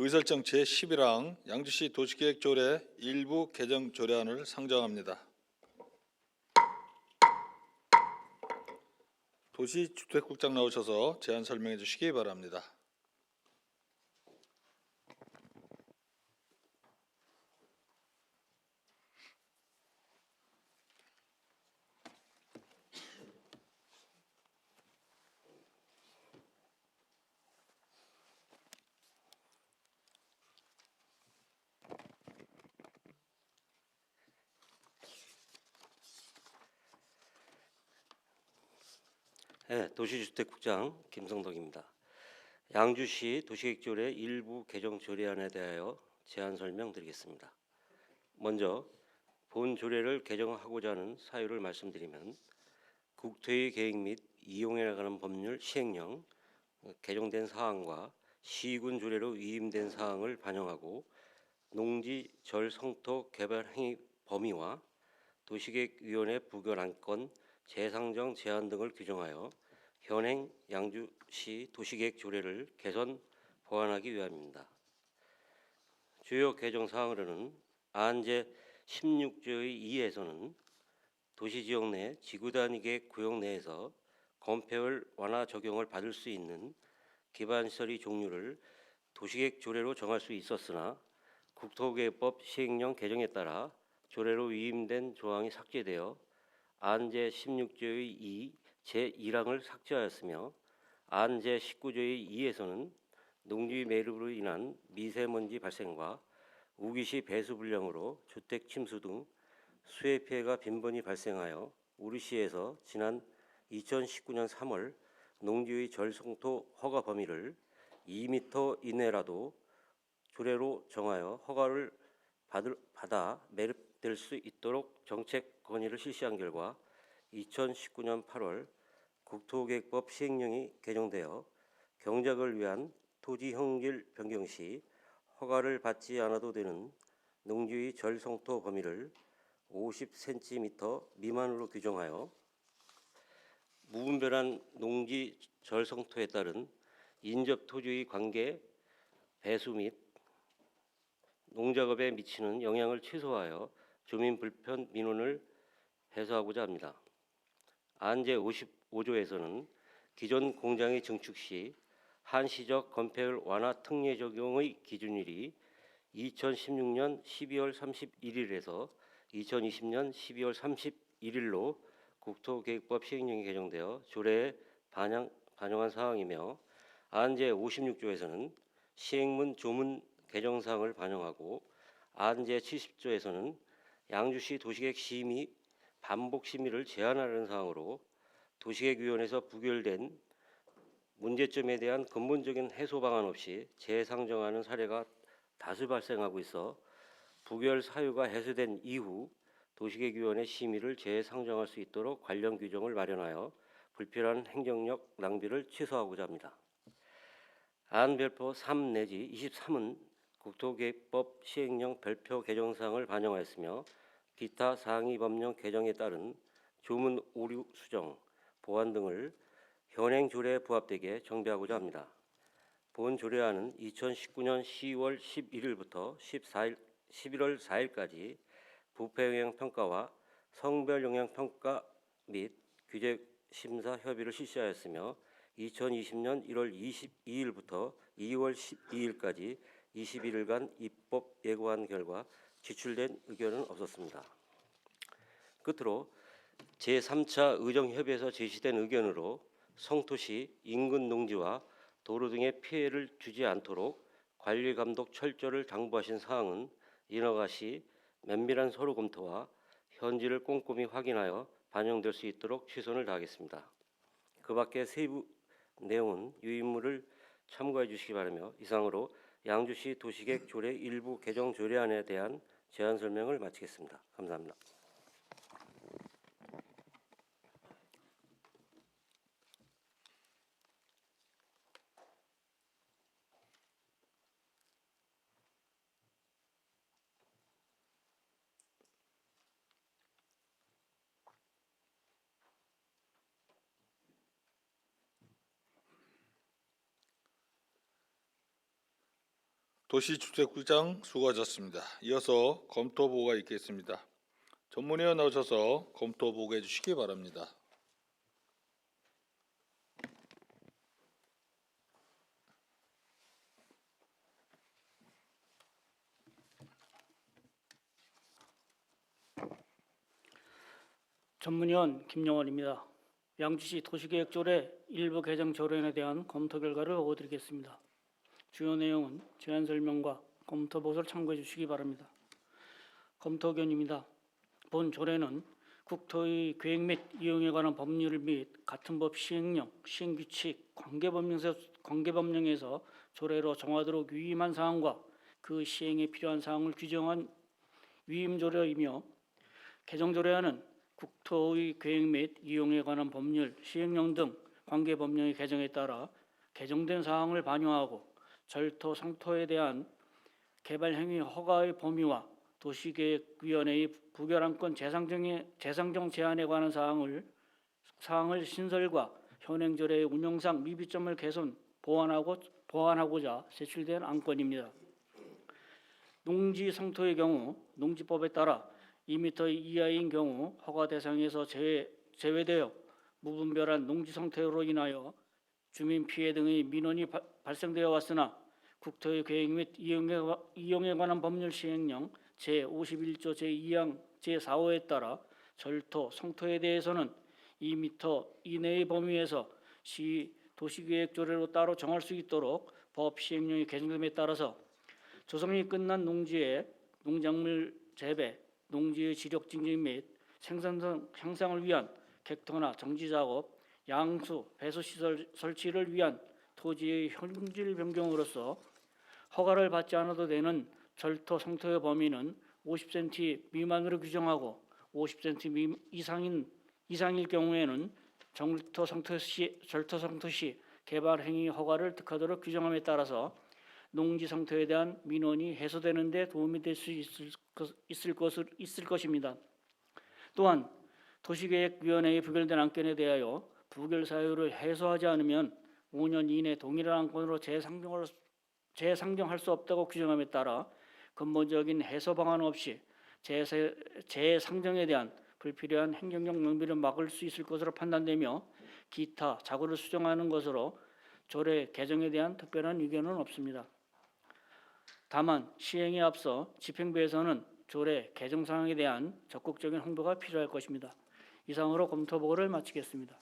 의설정 제11항 양주시 도시계획조례 일부 개정 조례안을 상정합니다. 도시주택국장 나오셔서 제안 설명해 주시기 바랍니다. 네, 도시주택국장 김성덕입니다. 양주시 도시계획조례 일부 개정 조례안에 대하여 제안 설명드리겠습니다. 먼저 본 조례를 개정하고자 하는 사유를 말씀드리면 국토의 계획 및 이용에 관한 법률 시행령 개정된 사항과 시군 조례로 위임된 사항을 반영하고 농지, 절, 성토 개발 행위 범위와 도시계획위원회 부결 안건 재상정 제한 등을 규정하여 현행 양주시 도시계획 조례를 개선 보완하기 위함입니다. 주요 개정 사항으로는 안제 16조의 2에서는 도시지역 내 지구단위계획 구역 내에서 건폐율 완화 적용을 받을 수 있는 기반시설의 종류를 도시계획 조례로 정할 수 있었으나 국토계획법 시행령 개정에 따라 조례로 위임된 조항이 삭제되어 안제 16조의 2 제1항을 삭제하였으며 안제 19조의 2에서는 농지 매립으로 인한 미세먼지 발생과 우기시 배수 불량으로 주택 침수 등 수해 피해가 빈번히 발생하여 우리시에서 지난 2019년 3월 농지의 절성토 허가 범위를 2m 이내라도 조례로 정하여 허가를 받아 매립될 수 있도록 정책 건의를 실시한 결과 2019년 8월 국토계획법 시행령이 개정되어 경작을 위한 토지 형질 변경 시 허가를 받지 않아도 되는 농지의 절성토 범위를 50cm 미만으로 규정하여 무분별한 농지 절성토에 따른 인접 토지의 관계 배수 및 농작업에 미치는 영향을 최소화하여 주민 불편 민원을 해소하고자 합니다. 안제 55조에서는 기존 공장의 증축 시 한시적 건폐율 완화 특례 적용의 기준일이 2016년 12월 31일에서 2020년 12월 31일로 국토계획법 시행령이 개정되어 조례에 반영한 사항이며 안제 56조에서는 시행문 조문 개정 사항을 반영하고 안제 70조에서는 양주시 도시계획 심의 반복 심의를 제한하는 사항으로 도시계획위원회에서 부결된 문제점에 대한 근본적인 해소 방안 없이 재상정하는 사례가 다수 발생하고 있어 부결 사유가 해소된 이후 도시계획위원회 심의를 재상정할 수 있도록 관련 규정을 마련하여 불필요한 행정력 낭비를 최소화하고자 합니다. 안 별표 3 내지 23은 국토계획법 시행령 별표 개정사항을 반영하였으며 기타 상위 법령 개정에 따른 조문 오류 수정, 보완 등을 현행 조례에 부합되게 정비하고자 합니다. 본 조례안은 2019년 10월 11일부터 11월 4일까지 부패영향평가와 성별영향평가 및 규제심사 협의를 실시하였으며 2020년 1월 22일부터 2월 12일까지 21일간 입법 예고한 결과 지출된 의견은 없었습니다. 끝으로 제3차 의정협의에서 제시된 의견으로 성토시 인근 농지와 도로 등의 피해를 주지 않도록 관리감독 철저를 당부하신 사항은 인허가 시 면밀한 서류 검토와 현지를 꼼꼼히 확인하여 반영될 수 있도록 최선을 다하겠습니다. 그 밖의 세부 내용은 유인물을 참고해 주시기 바라며 이상으로 양주시 도시계획 조례 일부 개정 조례안에 대한 제안 설명을 마치겠습니다. 감사합니다. 도시주택국장 수고하셨습니다. 이어서 검토 보고가 있겠습니다. 전문위원 나오셔서 검토 보고해 주시기 바랍니다. 전문위원 김영원입니다. 양주시 도시계획조례 일부 개정 조례에 대한 검토 결과를 보고드리겠습니다. 주요 내용은 제안 설명과 검토 보고서를 참고해 주시기 바랍니다. 검토 의견입니다. 본 조례는 국토의 계획 및 이용에 관한 법률 및 같은 법 시행령, 시행규칙, 관계법령에서 조례로 정하도록 위임한 사항과 그 시행에 필요한 사항을 규정한 위임조례이며 개정조례안은 국토의 계획 및 이용에 관한 법률, 시행령 등 관계법령의 개정에 따라 개정된 사항을 반영하고 절토, 성토에 대한 개발행위 허가의 범위와 도시계획위원회의 부결안건 재상정 제한에 관한 사항을 신설과 현행조례의 운영상 미비점을 개선, 보완하고자 제출된 안건입니다. 농지 성토의 경우 농지법에 따라 2m 이하인 경우 허가 대상에서 제외되어 무분별한 농지 성토로 인하여 주민 피해 등의 민원이 발생되어 왔으나 국토의 계획 및 이용에 관한 법률 시행령 제51조 제2항 제4호에 따라 절토, 성토에 대해서는 2m 이내의 범위에서 시 도시계획조례로 따로 정할 수 있도록 법 시행령이 개정됨에 따라서 조성이 끝난 농지의 농작물 재배, 농지의 지력 증진 및 생산성 향상을 위한 객토나 정지 작업, 양수, 배수 시설 설치를 위한 토지의 현질 변경으로서 허가를 받지 않아도 되는 절토, 성토의 범위는 50cm 미만으로 규정하고 50cm 이상일 경우에는 절토, 성토 시 개발 행위 허가를 득하도록 규정함에 따라서 농지 성토에 대한 민원이 해소되는 데 도움이 될 수 있을 것입니다. 또한 도시계획위원회의 부결된 안건에 대하여 부결 사유를 해소하지 않으면 5년 이내 동일한 안건으로 재상정할 수 없다고 규정함에 따라 근본적인 해소 방안 없이 재상정에 대한 불필요한 행정적 낭비를 막을 수 있을 것으로 판단되며 기타 자구를 수정하는 것으로 조례 개정에 대한 특별한 의견은 없습니다. 다만 시행에 앞서 집행부에서는 조례 개정 사항에 대한 적극적인 홍보가 필요할 것입니다. 이상으로 검토 보고를 마치겠습니다.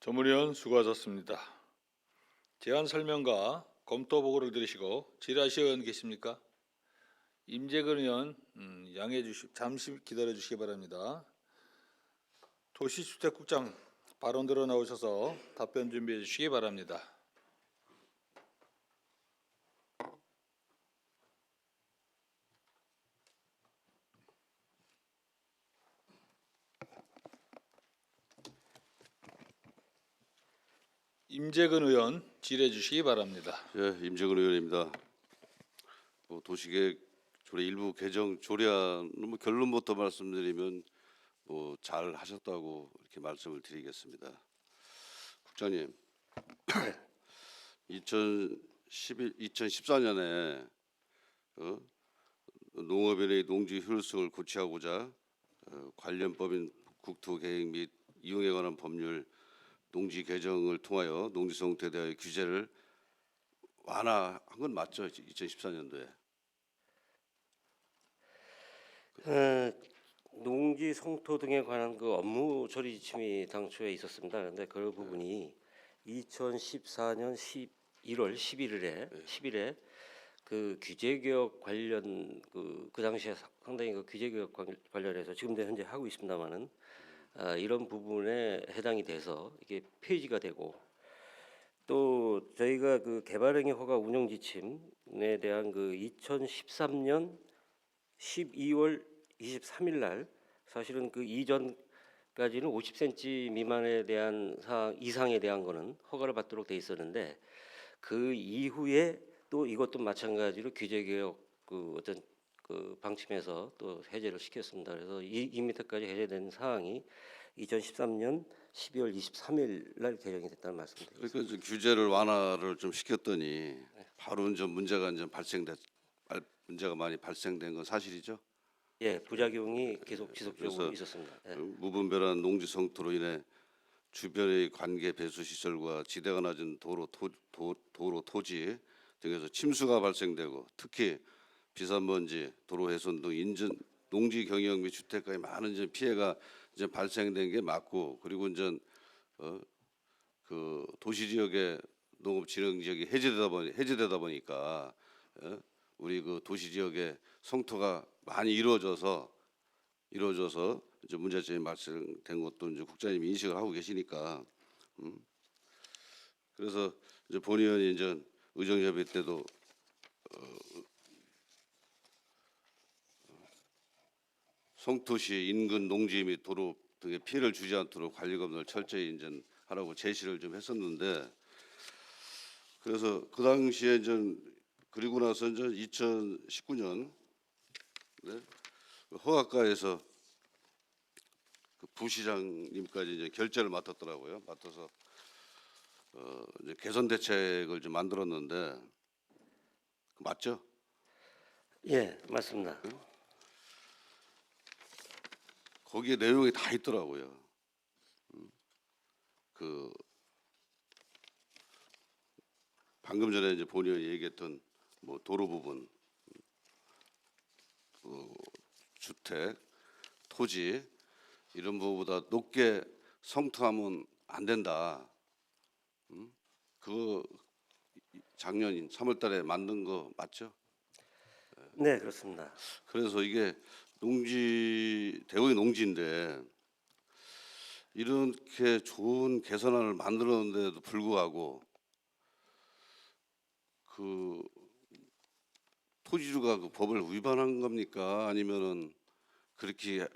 전문위원 수고하셨습니다. 제안 설명과 검토 보고를 들으시고 질의하실 의원 계십니까? 임재근 의원 잠시 기다려 주시기 바랍니다. 도시주택국장 발언 들어 나오셔서 답변 준비해 주시기 바랍니다. 임재근 의원 질의해 주시기 바랍니다. 예, 임재근 의원입니다. 도시계획 조례 일부 개정 조례안 결론부터 말씀드리면 잘 하셨다고 이렇게 말씀을 드리겠습니다. 국장님, 2014년에 농업인의 농지 효율성을 고취하고자 관련 법인 국토계획 및 이용에 관한 법률 농지 개정을 통하여 농지 성토에 대한 규제를 완화한 건 맞죠? 2014년도에. 농지 성토 등에 관한 그 업무 처리 지침이 당초에 있었습니다. 그런데 그 부분이 2014년 1월 10일에 그 규제 개혁 관련 그 당시에 상당히 그 규제 개혁 관련해서 지금도 현재 하고 있습니다만은 이런 부분에 해당이 돼서 이게 폐지가 되고 또 저희가 그 개발행위 허가 운영 지침에 대한 그 2013년 12월 23일 날 사실은 그 이전까지는 50cm 미만에 대한 사항 이상에 대한 거는 허가를 받도록 돼 있었는데 그 이후에 또 이것도 마찬가지로 규제 개혁 그 어떤 그 방침에서 또 해제를 시켰습니다. 그래서 2m까지 해제된 사항이 2013년 12월 23일 날 개정이 됐다는 말씀드립니다. 그러니까 이제 규제를 완화를 좀 시켰더니 바로 이제 문제가 많이 발생된 건 사실이죠. 예, 부작용이 계속 지속적으로 그래서 있었습니다. 예. 무분별한 농지 성토로 인해 주변의 관계 배수 시설과 지대가 낮은 도로 토지 등에서 침수가 발생되고 특히 비산먼지, 도로 훼손 등 인전 농지 경영 및 주택가에 많은 이제 피해가 이제 발생된 게 맞고, 그리고 이제 그 도시 지역의 농업 진흥 지역이 해제되다 보니까 우리 그 도시 지역의 성토가 많이 이루어져서 이제 문제점이 발생된 것도 이제 국장님이 인식을 하고 계시니까 그래서 이제 본 의원이 이제 의정협의 때도 성토시 인근 농지 및 도로 등에 피해를 주지 않도록 관리 검사를 철저히 이제 하라고 제시를 좀 했었는데, 그래서 그 당시에 이제 그리고 나서 이제 2019년 허가가에서 그 부시장님까지 이제 결재를 맡았더라고요. 맡아서 이제 개선 대책을 좀 만들었는데 맞죠? 예, 맞습니다. 거기에 내용이 다 있더라고요. 그 방금 전에 이제 본의원이 얘기했던 뭐 도로 부분, 주택, 토지 이런 부분보다 높게 성토하면 안 된다. 그거 작년 3월달에 만든 거 맞죠? 네, 그렇습니다. 그래서 이게 대우의 농지인데 이렇게 좋은 개선안을 만들었는데도 불구하고 그 토지주가 그 법을 위반한 겁니까? 아니면은 그렇게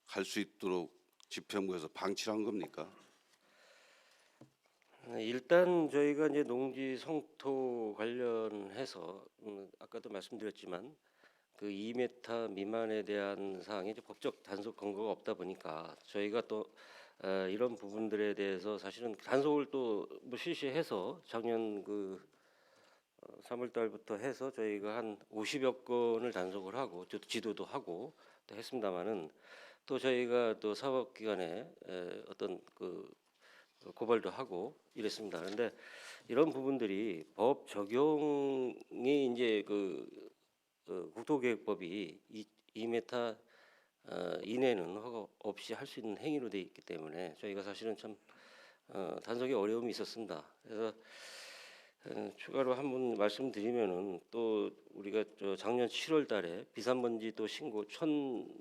갈 수 있도록 집행부에서 방치를 한 겁니까? 일단 저희가 이제 농지 성토 관련해서 아까도 말씀드렸지만 그 2m 미만에 대한 사항이 이제 법적 단속 근거가 없다 보니까 저희가 또 이런 부분들에 대해서 사실은 단속을 또 뭐 실시해서 작년 그 3월 달부터 해서 저희가 한 50여 건을 단속을 하고 또 지도도 하고 또 했습니다마는 또 저희가 또 사법기관에 어떤 그 고발도 하고 이랬습니다. 그런데 이런 부분들이 법 적용이 이제 국토계획법이 2m 이내는 허가 없이 할 수 있는 행위로 돼 있기 때문에 저희가 사실은 참 단속에 어려움이 있었습니다. 그래서 추가로 한 번 말씀드리면은 또 우리가 작년 7월달에 비산먼지 또 신고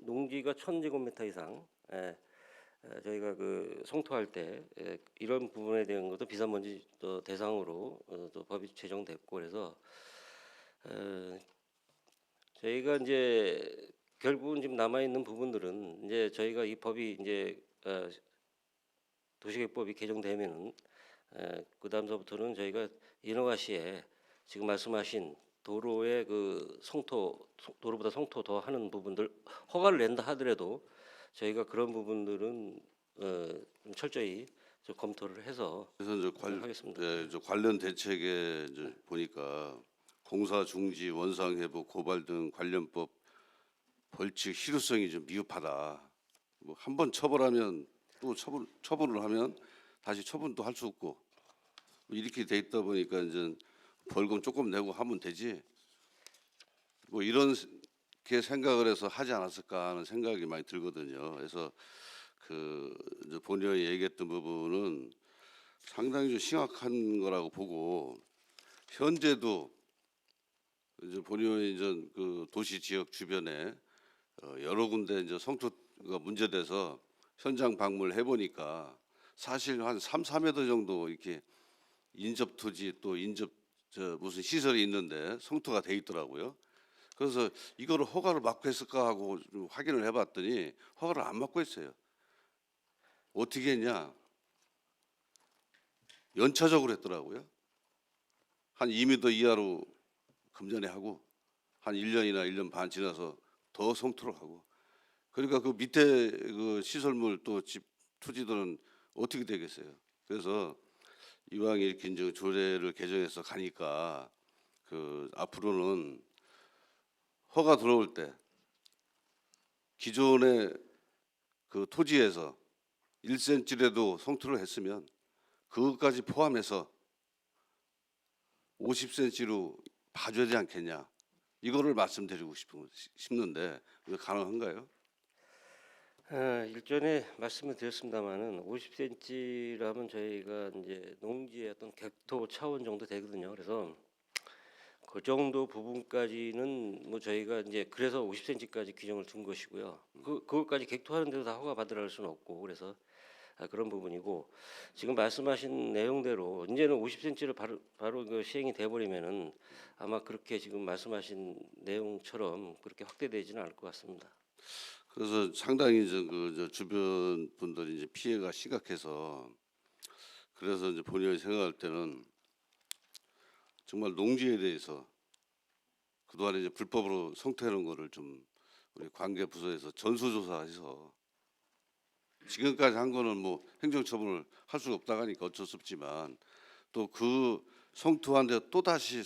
농지가 1,000제곱미터 이상 저희가 그 성토할 때 이런 부분에 대한 것도 비산먼지 또 대상으로 또 법이 제정됐고 그래서 저희가 이제 결국은 지금 남아 있는 부분들은 이제 저희가 이 법이 이제 도시계획법이 개정되면은 그 다음서부터는 저희가 인허가시에 지금 말씀하신 도로의 그 도로보다 성토 더 하는 부분들 허가를 낸다 하더라도 저희가 그런 부분들은 좀 철저히 좀 검토를 해서 그래서 이제 하겠습니다. 저 관련 대책에 이제 보니까 공사 중지, 원상 회복, 고발 등 관련법 벌칙 실효성이 좀 미흡하다. 뭐 한 번 처벌하면 또 처분을 하면 다시 처분도 할 수 없고 뭐 이렇게 돼 있다 보니까 이제 벌금 조금 내고 하면 되지. 뭐 이렇게 생각을 해서 하지 않았을까 하는 생각이 많이 들거든요. 그래서 그 이제 본의원이 얘기했던 부분은 상당히 좀 심각한 거라고 보고, 현재도 이제 본의원이 이제 그 도시 지역 주변에 여러 군데 이제 성토가 문제돼서 현장 방문을 해보니까 사실 한 3m 정도 이렇게 인접 토지 또 무슨 시설이 있는데 성토가 돼 있더라고요. 그래서 이거를 허가를 받고 했을까 하고 좀 확인을 해봤더니 허가를 안 받고 했어요. 어떻게 했냐? 연차적으로 했더라고요. 한 2m 이하로 금전에 하고 한 1년이나 1년 반 지나서 더 성토를 하고 그러니까 그 밑에 그 시설물 또 집 토지들은 어떻게 되겠어요? 그래서 이왕 이렇게 이제 조례를 개정해서 가니까 그 앞으로는 허가 들어올 때 기존의 그 토지에서 1cm라도 성토를 했으면 그것까지 포함해서 50cm로 봐줘야 되지 않겠냐 이거를 말씀드리고 싶는데 이거 가능한가요? 일전에 말씀을 드렸습니다마는 50cm라면 저희가 이제 농지의 어떤 객토 차원 정도 되거든요. 그래서 그 정도 부분까지는 뭐 저희가 이제 그래서 50cm까지 규정을 둔 것이고요. 그것까지 객토하는 데도 다 허가 받으라 할 수는 없고 그래서 그런 부분이고 지금 말씀하신 내용대로 이제는 50cm를 바로 그 시행이 돼 버리면은 아마 그렇게 지금 말씀하신 내용처럼 그렇게 확대되지는 않을 것 같습니다. 그래서 상당히 저 주변 분들이 이제 피해가 심각해서 그래서 이제 본인이 생각할 때는 정말 농지에 대해서 그동안에 이제 불법으로 성토해놓은 거를 좀 우리 관계 부서에서 전수조사해서 지금까지 한 거는 뭐 행정처분을 할 수가 없다고 하니까 어쩔 수 없지만 또 그 성토한 데 또 다시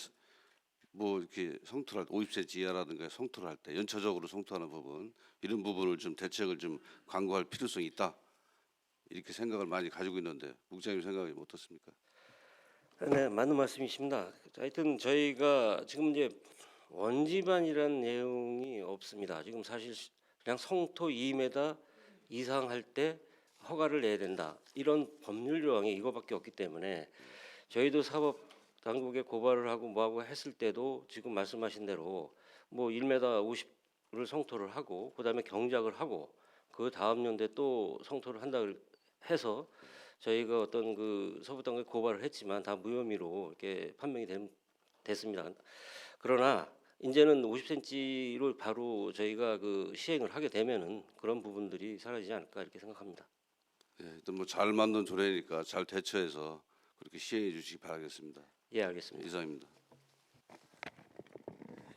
뭐 이렇게 성토를 할 때 50cm 이하라든가 성토를 할 때 연차적으로 성토하는 부분 이런 부분을 좀 대책을 좀 강구할 필요성이 있다 이렇게 생각을 많이 가지고 있는데 국장님 생각이 어떻습니까? 네, 맞는 말씀이십니다. 하여튼 저희가 지금 이제 원지반이라는 내용이 없습니다. 지금 사실 그냥 성토 2m 이상 할 때 허가를 내야 된다. 이런 법률 조항이 이거밖에 없기 때문에 저희도 사법 당국에 고발을 하고 뭐하고 했을 때도 지금 말씀하신 대로 뭐 1m 50을 성토를 하고 그다음에 경작을 하고 그 다음 년도에 또 성토를 한다 해서 저희가 어떤 그 서부당국에 고발을 했지만 다 무혐의로 이렇게 판명이 됐습니다. 그러나 이제는 50cm로 바로 저희가 그 시행을 하게 되면은 그런 부분들이 사라지지 않을까 이렇게 생각합니다. 예, 일단 뭐 잘 만든 조례니까 잘 대처해서 그렇게 시행해 주시기 바라겠습니다. 예, 알겠습니다. 이상입니다.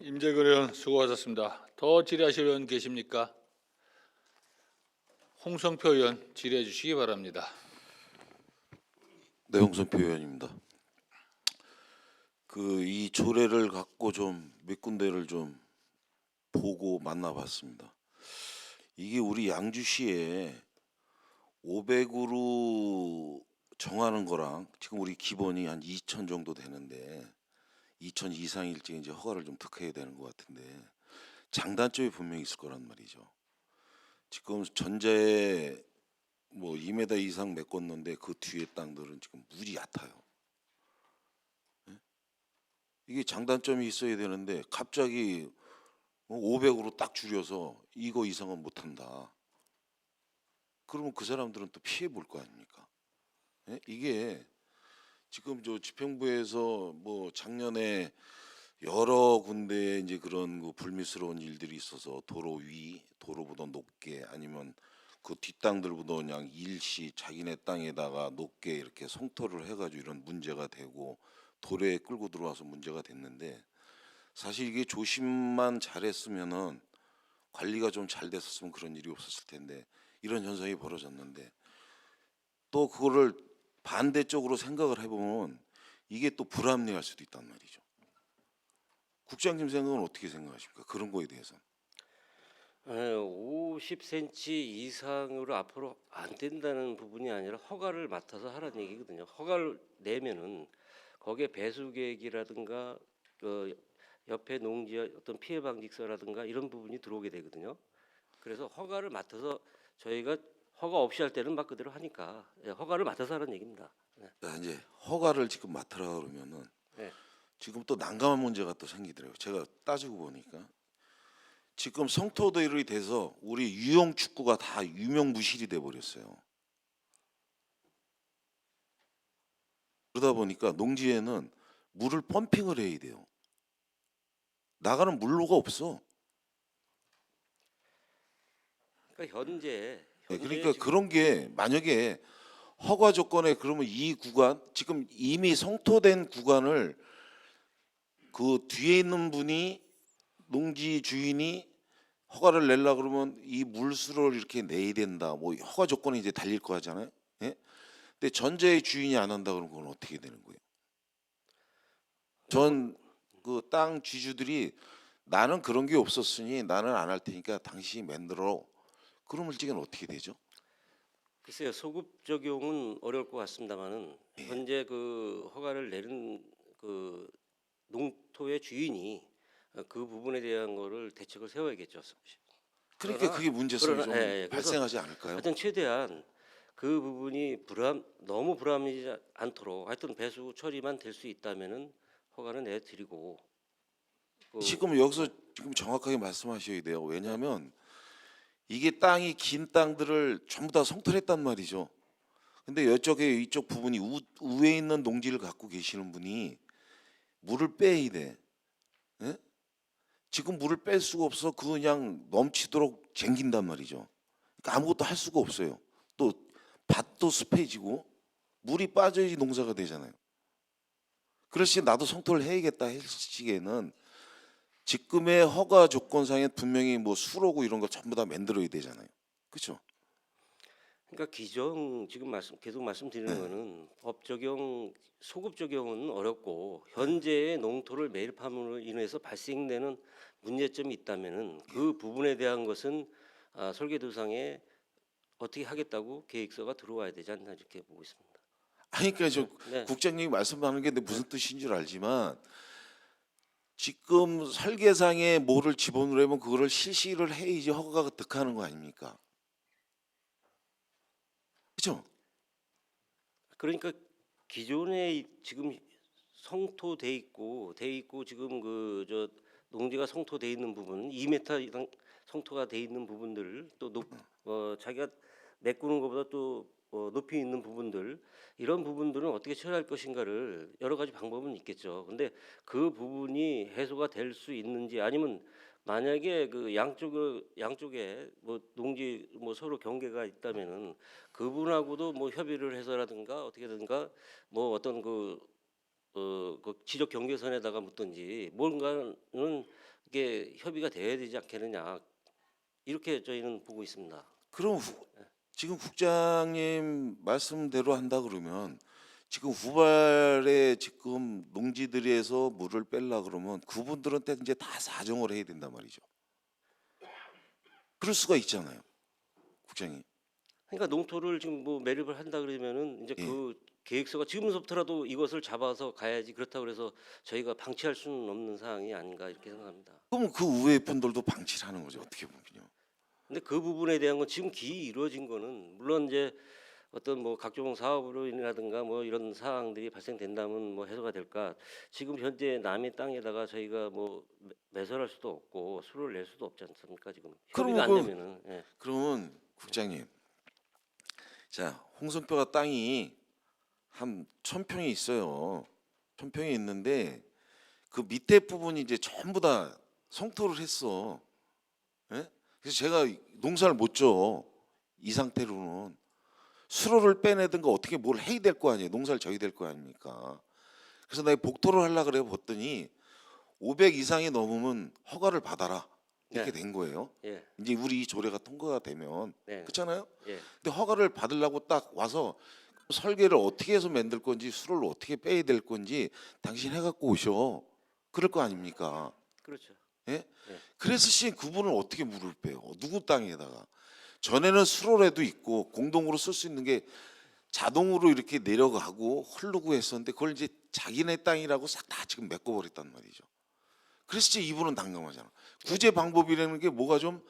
임재근 의원 수고하셨습니다. 더 질의하실 의원 계십니까? 홍성표 의원 질의해 주시기 바랍니다. 네, 홍성표 의원입니다. 그 이 조례를 갖고 좀 몇 군데를 좀 보고 만나봤습니다. 이게 우리 양주시에 500으로 정하는 거랑 지금 우리 기본이 한 2,000 정도 되는데 2,000 이상일 때 이제 허가를 좀 득해야 되는 것 같은데 장단점이 분명히 있을 거란 말이죠. 지금 전자에 뭐 2m 이상 메꿨는데 그 뒤에 땅들은 지금 물이 얕아요. 이게 장단점이 있어야 되는데 갑자기 500으로 딱 줄여서 이거 이상은 못한다. 그러면 그 사람들은 또 피해 볼 거 아닙니까? 예? 이게 지금 저 집행부에서 뭐 작년에 여러 군데 이제 그런 그 불미스러운 일들이 있어서 도로 위, 도로보다 높게 아니면 그 뒷땅들보다 그냥 일시 자기네 땅에다가 높게 이렇게 성토를 해가지고 이런 문제가 되고 도로에 끌고 들어와서 문제가 됐는데 사실 이게 조심만 잘했으면은 관리가 좀 잘 됐었으면 그런 일이 없었을 텐데 이런 현상이 벌어졌는데 또 그거를 반대쪽으로 생각을 해보면 이게 또 불합리할 수도 있단 말이죠. 국장님 생각은 어떻게 생각하십니까? 그런 거에 대해서. 50cm 이상으로 앞으로 안 된다는 부분이 아니라 허가를 맡아서 하라는 얘기거든요. 허가를 내면은 거기에 배수 계획이라든가 그 옆에 농지의 어떤 피해 방지서라든가 이런 부분이 들어오게 되거든요. 그래서 허가를 맡아서 저희가 허가 없이 할 때는 막 그대로 하니까 허가를 맡아서 하라는 얘기입니다. 네. 자, 이제 허가를 지금 맡으라 그러면은 네. 지금 또 난감한 문제가 또 생기더라고요. 제가 따지고 보니까 지금 성토들이 돼서 우리 유용 축구가 다 유명무실이 돼 버렸어요. 그러다 보니까 농지에는 물을 펌핑을 해야 돼요. 나가는 물로가 없어. 그러니까 현재 네, 지금 그러니까 그런 게 만약에 허가 조건에 그러면 이 구간 지금 이미 성토된 구간을 그 뒤에 있는 분이 농지 주인이 허가를 내려 그러면 이 물수를 이렇게 내야 된다. 뭐 허가 조건이 이제 달릴 거 하잖아요. 예? 근데 전제의 주인이 안 한다 그러면 그건 어떻게 되는 거예요? 전 그 땅 쥐주들이 나는 그런 게 없었으니 나는 안 할 테니까 당신이 만들어. 그러면 지금 어떻게 되죠? 글쎄요, 소급 적용은 어려울 것 같습니다만은 예. 현재 그 허가를 내린 그 농토의 주인이 그 부분에 대한 거를 대책을 세워야겠죠. 그러니까 그러나- 그게 문제성이 그러나- 좀 예, 예. 그래서 발생하지 않을까요? 하여튼 최대한 그 부분이 너무 불합리하지 않도록 하여튼 배수 처리만 될 수 있다면은 허가는 내드리고 지금 여기서 지금 정확하게 말씀하셔야 돼요. 왜냐하면 이게 땅이 긴 땅들을 전부 다 성토했단 말이죠. 근데 이쪽에 이쪽 부분이 우에 있는 농지를 갖고 계시는 분이 물을 빼야 돼. 예? 지금 물을 뺄 수가 없어. 그냥 넘치도록 쟁긴단 말이죠. 그러니까 아무것도 할 수가 없어요. 또 밭도 습해지고 물이 빠져야지 농사가 되잖아요. 그렇지 나도 성토를 해야겠다 했을 시기에는 지금의 허가 조건상에 분명히 뭐 수로고 이런 거 전부 다 만들어야 되잖아요. 그렇죠? 그러니까 지금 계속 말씀드리는 네. 거는 법 적용 소급 적용은 어렵고 현재의 농토를 매립함으로 인해서 발생되는 문제점이 있다면은 그 부분에 대한 것은 설계도상에 어떻게 하겠다고 계획서가 들어와야 되지 않나 이렇게 보고 있습니다. 아니 그러니까 저 네. 국장님이 말씀하는 게 무슨 뜻인 줄 알지만 지금 설계상에 뭐를 집어넣으려면 그거를 실시를 해야지 허가가 득하는 거 아닙니까? 그렇죠? 그러니까 기존에 지금 성토돼 있고 지금 그 저 농지가 성토돼 있는 부분 2m 이상 성토가 돼 있는 부분들 또 자기가 메꾸는 것보다 또 높이 있는 부분들 이런 부분들은 어떻게 처리할 것인가를 여러 가지 방법은 있겠죠. 근데 그 부분이 해소가 될 수 있는지 아니면 만약에 그 양쪽에 뭐 농지 뭐 서로 경계가 있다면은 그분하고도 뭐 협의를 해서라든가 어떻게든가 뭐 어떤 그 지적 경계선에다가 묻든지 뭔가는 이게 협의가 돼야 되지 않겠느냐 이렇게 저희는 보고 있습니다. 그럼 지금 국장님 말씀대로 한다 그러면 지금 후발에 지금 농지들에서 물을 뺄라 그러면 그분들한테 이제 다 사정을 해야 된단 말이죠. 그럴 수가 있잖아요, 국장님. 그러니까 농토를 지금 뭐 매립을 한다 그러면은 이제 예. 그 계획서가 지금서부터라도 이것을 잡아서 가야지 그렇다고 그래서 저희가 방치할 수는 없는 사항이 아닌가 이렇게 생각합니다. 그럼 그 우회 분들도 방치를 하는 거죠, 어떻게 보면요. 근데 그 부분에 대한 건 지금 이루어진 거는 물론 이제 어떤 뭐 각종 사업으로 인이라든가 뭐 이런 사항들이 발생된다면 뭐 해소가 될까? 지금 현재 남의 땅에다가 저희가 뭐 매설할 수도 없고 수를 낼 수도 없지 않습니까? 지금 협의가 안 그러면 되면은 예. 그러면 국장님, 자 홍성표가 땅이 한 1,000평이 있어요. 1,000평이 있는데 그 밑에 부분이 이제 전부 다 성토를 했어. 예? 그래서 제가 농사를 못 줘. 이 상태로는 수로를 빼내든가 어떻게 뭘 해야 될 거 아니에요. 농사를 져야 될 거 아닙니까? 그래서 내가 복토를 하려 그래 봤더니 500 이상이 넘으면 허가를 받아라. 이렇게 네. 된 거예요. 예. 이제 우리 이 조례가 통과가 되면 네. 그렇잖아요. 예. 근데 허가를 받으려고 딱 와서 설계를 어떻게 해서 만들 건지 수로를 어떻게 빼야 될 건지 당신 해갖고 오셔. 그럴 거 아닙니까? 그렇죠. 예? 예. 그래서 씨 그분은 어떻게 물을 빼요? 누구 땅에다가? 전에는 수로라도 있고 공동으로 쓸 수 있는 게 자동으로 이렇게 내려가고 흐르고 했었는데 그걸 이제 자기네 땅이라고 싹 다 지금 메꿔버렸단 말이죠. 그래서 이제 이분은 난감하잖아. 구제 방법이라는 게 뭐가 좀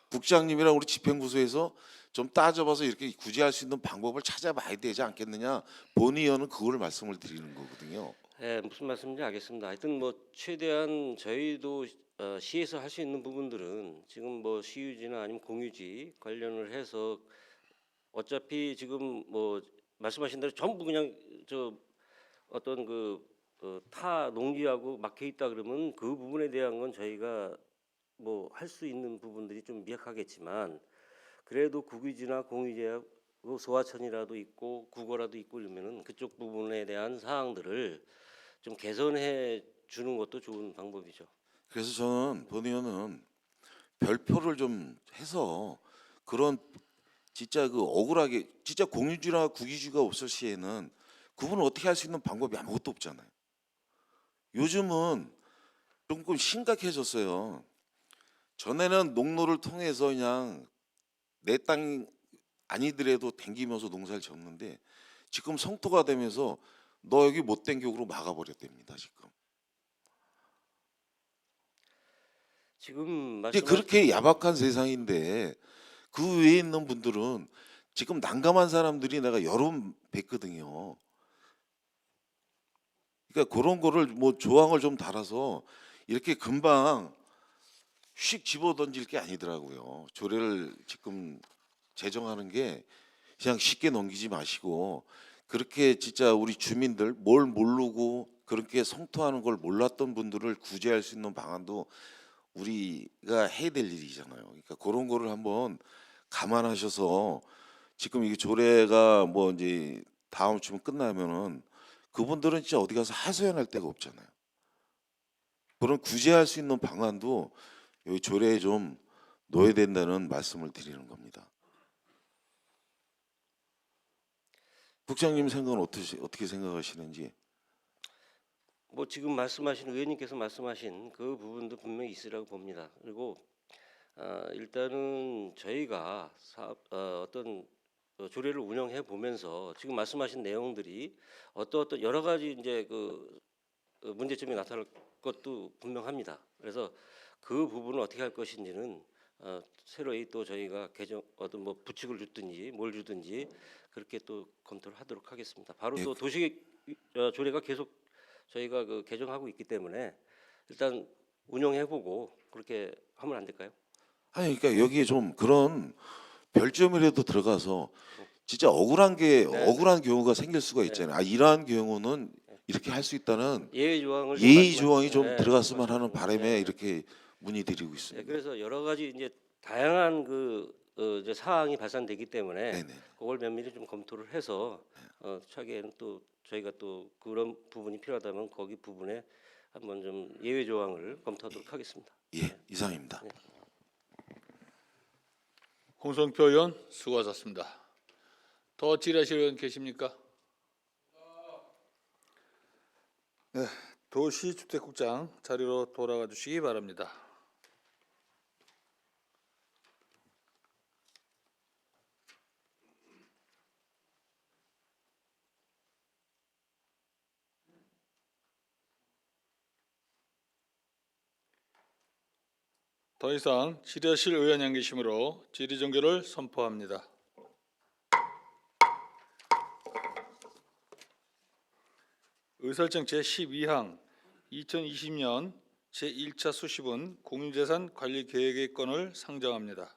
국장님이랑 우리 집행부서에서 좀 따져봐서 이렇게 구제할 수 있는 방법을 찾아봐야 되지 않겠느냐. 본의원은 그걸 말씀을 드리는 거거든요. 예, 무슨 말씀인지 알겠습니다. 하여튼 뭐 최대한 저희도 시에서 할 수 있는 부분들은 지금 뭐 시유지나 아니면 공유지 관련을 해서 어차피 지금 뭐 말씀하신 대로 전부 그냥 저 어떤 타 농지하고 막혀 있다 그러면 그 부분에 대한 건 저희가 뭐 할 수 있는 부분들이 좀 미약하겠지만 그래도 국유지나 공유지하고 소하천이라도 있고 국어라도 있고 이러면은 그쪽 부분에 대한 사항들을 좀 개선해 주는 것도 좋은 방법이죠. 그래서 저는 본 의원은 별표를 좀 해서 그런 진짜 그 억울하게 진짜 공유주나 국유주가 없을 시에는 그분을 어떻게 할 수 있는 방법이 아무것도 없잖아요. 요즘은 조금 심각해졌어요. 전에는 농로를 통해서 그냥 내 땅 아니더라도 댕기면서 농사를 졌는데 지금 성토가 되면서 너 여기 못 댕겨으로 막아버렸답니다. 지금 지금 이제 그렇게 야박한 세상인데 그 외에 있는 분들은 지금 난감한 사람들이 내가 여러 번 뵀거든요. 그러니까 그런 거를 뭐 조항을 좀 달아서 이렇게 금방 휙 집어 던질 게 아니더라고요. 조례를 지금 제정하는 게 그냥 쉽게 넘기지 마시고 그렇게 진짜 우리 주민들 뭘 모르고 그렇게 성토하는 걸 몰랐던 분들을 구제할 수 있는 방안도 우리가 해야 될 일이잖아요. 그러니까 그런 거를 한번 감안하셔서 지금 이게 조례가 뭐 이제 다음 주면 끝나면은 그분들은 진짜 어디 가서 하소연할 데가 없잖아요. 그런 구제할 수 있는 방안도 여기 조례에 좀 넣어야 된다는 말씀을 드리는 겁니다. 국장님 생각은 어떻게 생각하시는지? 뭐 지금 말씀하신 의원님께서 말씀하신 그 부분도 분명히 있으라고 봅니다. 그리고 일단은 저희가 어떤 조례를 운영해 보면서 지금 말씀하신 내용들이 어떤 여러 가지 이제 그 문제점이 나타날 것도 분명합니다. 그래서 그 부분을 어떻게 할 것인지는 새로이 또 저희가 개정 어떤 뭐 부칙을 주든지 뭘 주든지 그렇게 또 검토를 하도록 하겠습니다. 바로 예. 또 도시 조례가 계속 저희가 그 개정하고 있기 때문에 일단 운영해보고 그렇게 하면 안 될까요? 아니 그러니까 여기에 좀 그런 별점이라도 들어가서 진짜 억울한 경우가 생길 수가 있잖아요. 아 이러한 경우는 이렇게 할 수 있다는 예외 조항을 예의 조항이 좀 네, 들어갔으면 하는 말씀하셨습니다. 바람에 네. 이렇게 문의드리고 네, 있습니다. 그래서 여러 가지 이제 다양한 이제 사항이 발산되기 때문에 네네. 그걸 면밀히 좀 검토를 해서 차기에는 또 저희가 또 그런 부분이 필요하다면 거기 부분에 한번 좀 예외 조항을 검토하도록 하겠습니다. 예, 이상입니다. 홍성표 의원 수고하셨습니다. 더 질의하실 의원 계십니까? 네, 도시주택국장 자리로 돌아가 주시기 바랍니다. 더 이상 질의하실 의원이 안 계시므로 질의 종결을 선포합니다. 의설정 제12항 2020년 제1차 수시분 공유재산 관리 계획의 건을 상정합니다.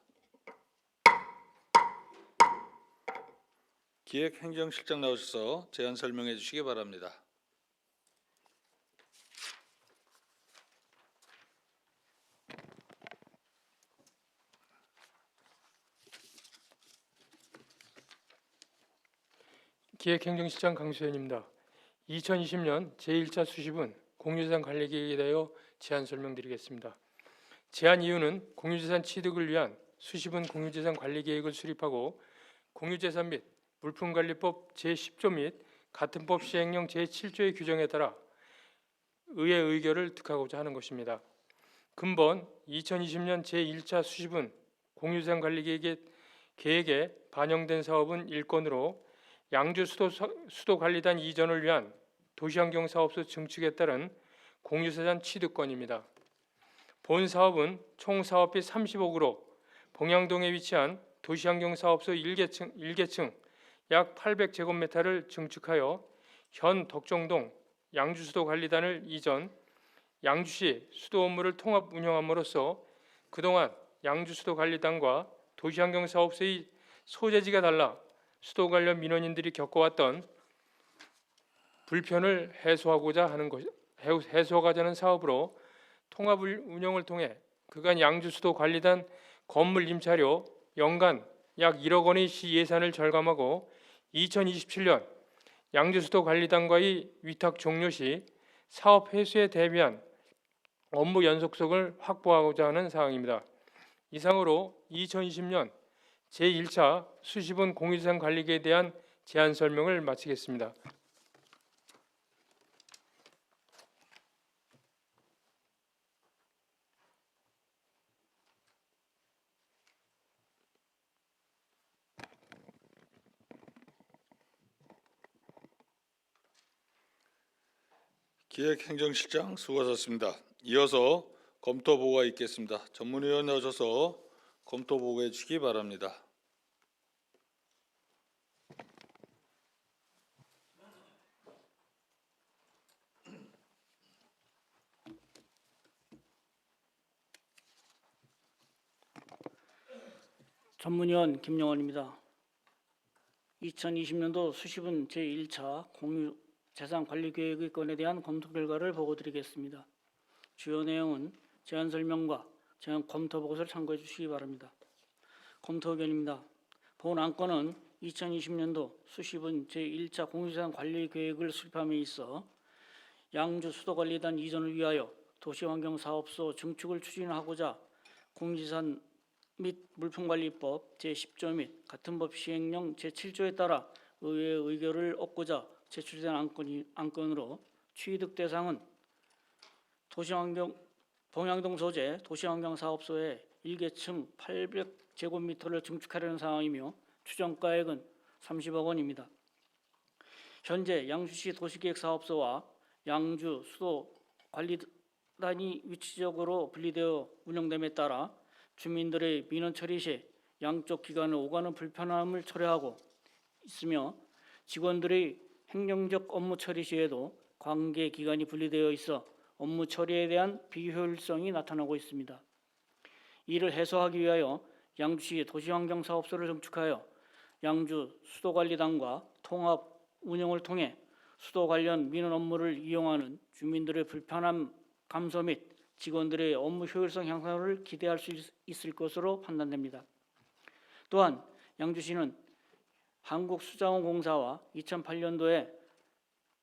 기획행정실장 나오셔서 제안 설명해 주시기 바랍니다. 기획행정실장 강수현입니다. 2020년 제1차 수시분 공유재산 관리 계획에 대하여 제안 설명드리겠습니다. 제안 이유는 공유재산 취득을 위한 수시분 공유재산 관리 계획을 수립하고 공유재산 및 물품관리법 제10조 및 같은 법 시행령 제7조의 규정에 따라 의회 의결을 득하고자 하는 것입니다. 근본 2020년 제1차 수시분 공유재산 관리 계획에 반영된 사업은 1건으로 양주 수도관리단 이전을 위한 도시환경사업소 증축에 따른 공유재산 취득권입니다. 본 사업은 총 사업비 30억으로 봉양동에 위치한 도시환경사업소 1계층 약 800제곱미터를 증축하여 현 덕정동 양주수도관리단을 이전, 양주시 수도 업무를 통합 운영함으로써 그동안 양주수도관리단과 도시환경사업소의 소재지가 달라 수도 관련 민원인들이 겪어왔던 불편을 해소하고자 하는 사업으로 통합 운영을 통해 그간 양주수도 관리단 건물 임차료 연간 약 1억 원의 시 예산을 절감하고 2027년 양주수도 관리단과의 위탁 종료 시 사업 회수에 대비한 업무 연속성을 확보하고자 하는 사항입니다. 이상으로 2020년 제1차 수시분 공유재산 관리계에 대한 제안 설명을 마치겠습니다. 기획행정실장 수고하셨습니다. 이어서 검토 보고가 있겠습니다. 전문위원 나오셔서 검토 보고해 주시기 바랍니다. 전문위원 김영원입니다. 2020년도 수시분 제1차 공유 재산 관리 계획의 건에 대한 검토 결과를 보고드리겠습니다. 주요 내용은 제안 설명과 제안 검토 보고서를 참고해 주시기 바랍니다. 검토 의견입니다. 본 안건은 2020년도 수시분 제1차 공유재산 관리 계획을 수립함에 있어 양주 수도관리단 이전을 위하여 도시환경사업소 증축을 추진하고자 공유재산 및 물품관리법 제10조 및 같은 법 시행령 제7조에 따라 의회의 의결을 얻고자 제출된 안건으로 취득 대상은 봉양동 소재 도시환경사업소의 1계층 800제곱미터를 증축하려는 상황이며 추정가액은 30억 원입니다. 현재 양주시 도시계획사업소와 양주 수도관리단이 위치적으로 분리되어 운영됨에 따라 주민들의 민원 처리 시 양쪽 기관을 오가는 불편함을 초래하고 있으며 직원들의 행정적 업무 처리 시에도 관계 기관이 분리되어 있어 업무 처리에 대한 비효율성이 나타나고 있습니다. 이를 해소하기 위하여 양주시 도시환경사업소를 증축하여 양주 수도관리단과 통합 운영을 통해 수도 관련 민원 업무를 이용하는 주민들의 불편함 감소 및 직원들의 업무 효율성 향상을 기대할 수 있을 것으로 판단됩니다. 또한 양주시는 한국수자원공사와 2008년도에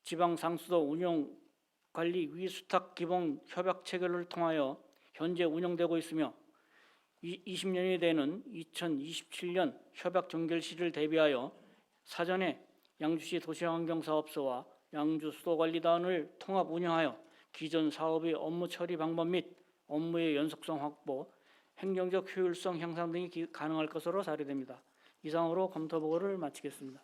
지방상수도 운영관리 위수탁 기본 협약 체결을 통하여 현재 운영되고 있으며 20년이 되는 2027년 협약 종결 시를 대비하여 사전에 양주시 도시환경사업소와 양주 수도관리단을 통합 운영하여 기존 사업의 업무 처리 방법 및 업무의 연속성 확보, 행정적 효율성 향상 등이 가능할 것으로 사례됩니다. 이상으로 검토 보고를 마치겠습니다.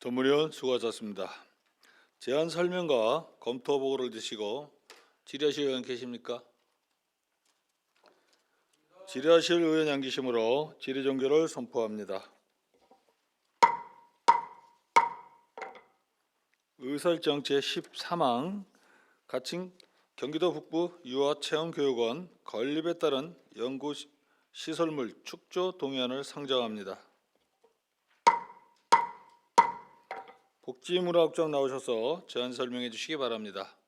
전문위원 수고하셨습니다. 제안 설명과 검토 보고를 드시고 질의하실 의원 계십니까? 질의하실 의원이 안 계시므로 질의 종결을 선포합니다. 의설정 제13항 가칭 경기도 북부 유아체험교육원 건립에 따른 연구시설물 축조 동의안을 상정합니다. 복지문화국장 나오셔서 제안 설명해 주시기 바랍니다.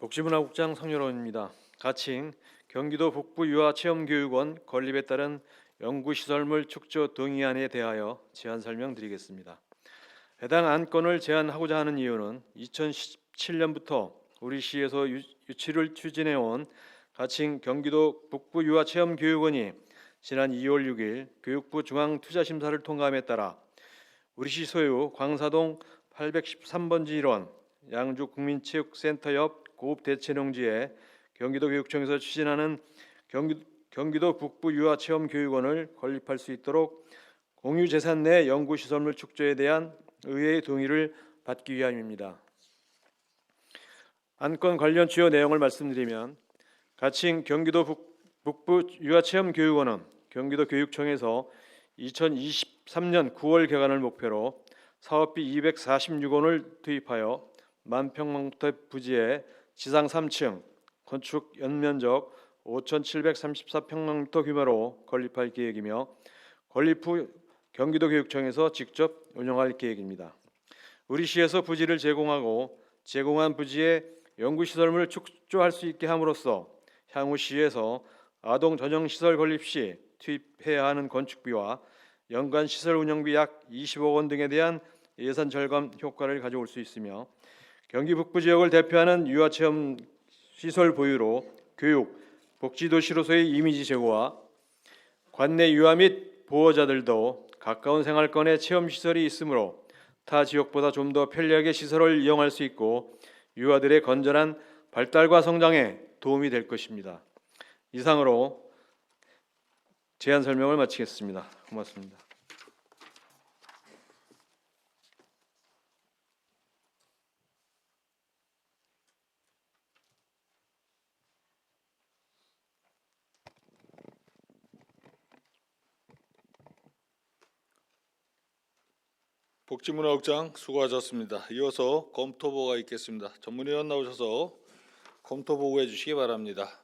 복지문화국장 성유로입니다. 가칭 경기도 북부 유아체험교육원 건립에 따른 연구시설물 축조 동의안에 대하여 제안 설명드리겠습니다. 해당 안건을 제안하고자 하는 이유는 2017년부터 우리 시에서 유치를 추진해온 가칭 경기도 북부 유아체험교육원이 지난 2월 6일 교육부 중앙투자심사를 통과함에 따라 우리 시 소유 광사동 813번지 1원 양주 국민체육센터 옆 고급대체농지에 경기도교육청에서 추진하는 경기도 북부 유아체험교육원을 건립할 수 있도록 공유재산 내 연구시설물 축조에 대한 의회의 동의를 받기 위함입니다. 안건 관련 주요 내용을 말씀드리면 가칭 경기도 북부 유아체험교육원은 경기도교육청에서 2023년 9월 개관을 목표로 사업비 246원을 투입하여 만평방토 부지에 지상 3층, 건축 연면적 5,734평방미터 규모로 건립할 계획이며 건립 후 경기도교육청에서 직접 운영할 계획입니다. 우리 시에서 부지를 제공하고 제공한 부지에 연구시설물을 축조할 수 있게 함으로써 향후 시에서 아동 전용시설 건립 시 투입해야 하는 건축비와 연간 시설 운영비 약 20억 원 등에 대한 예산 절감 효과를 가져올 수 있으며 경기 북부 지역을 대표하는 유아체험 시설 보유로 교육, 복지도시로서의 이미지 제고와 관내 유아 및 보호자들도 가까운 생활권에 체험시설이 있으므로 타 지역보다 좀 더 편리하게 시설을 이용할 수 있고 유아들의 건전한 발달과 성장에 도움이 될 것입니다. 이상으로 제안 설명을 마치겠습니다. 고맙습니다. 복지문화국장 수고하셨습니다. 이어서 검토보고가 있겠습니다. 전문위원 나오셔서 검토보고해 주시기 바랍니다.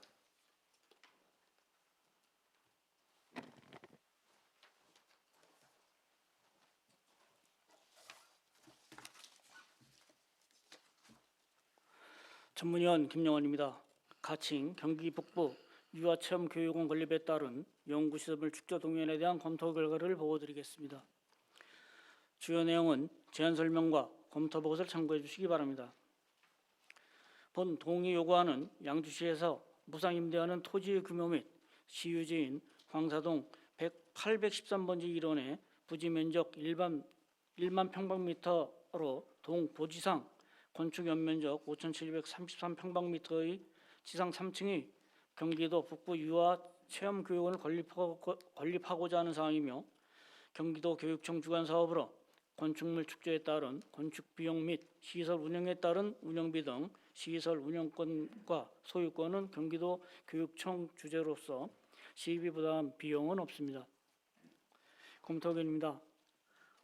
전문위원 김영원입니다. 가칭 경기 북부 유아체험교육원 건립에 따른 연구시설물 축조 동의안에 대한 검토 결과를 보고드리겠습니다. 주요 내용은 제안 설명과 검토 보고서를 참고해 주시기 바랍니다. 본 동의 요구안은 양주시에서 무상 임대하는 토지의 규모 및 시유지인 광사동 813번지 1원의 부지 면적 1만 평방미터로 동부지상 건축 연면적 5,733평방미터의 지상 3층이 경기도 북부 유아체험교육원을 건립하고자 하는 사항이며 경기도 교육청 주관 사업으로 건축물 축조에 따른 건축 비용 및 시설 운영에 따른 운영비 등 시설 운영권과 소유권은 경기도 교육청 주재로서 시비 부담 비용은 없습니다. 검토 의견입니다.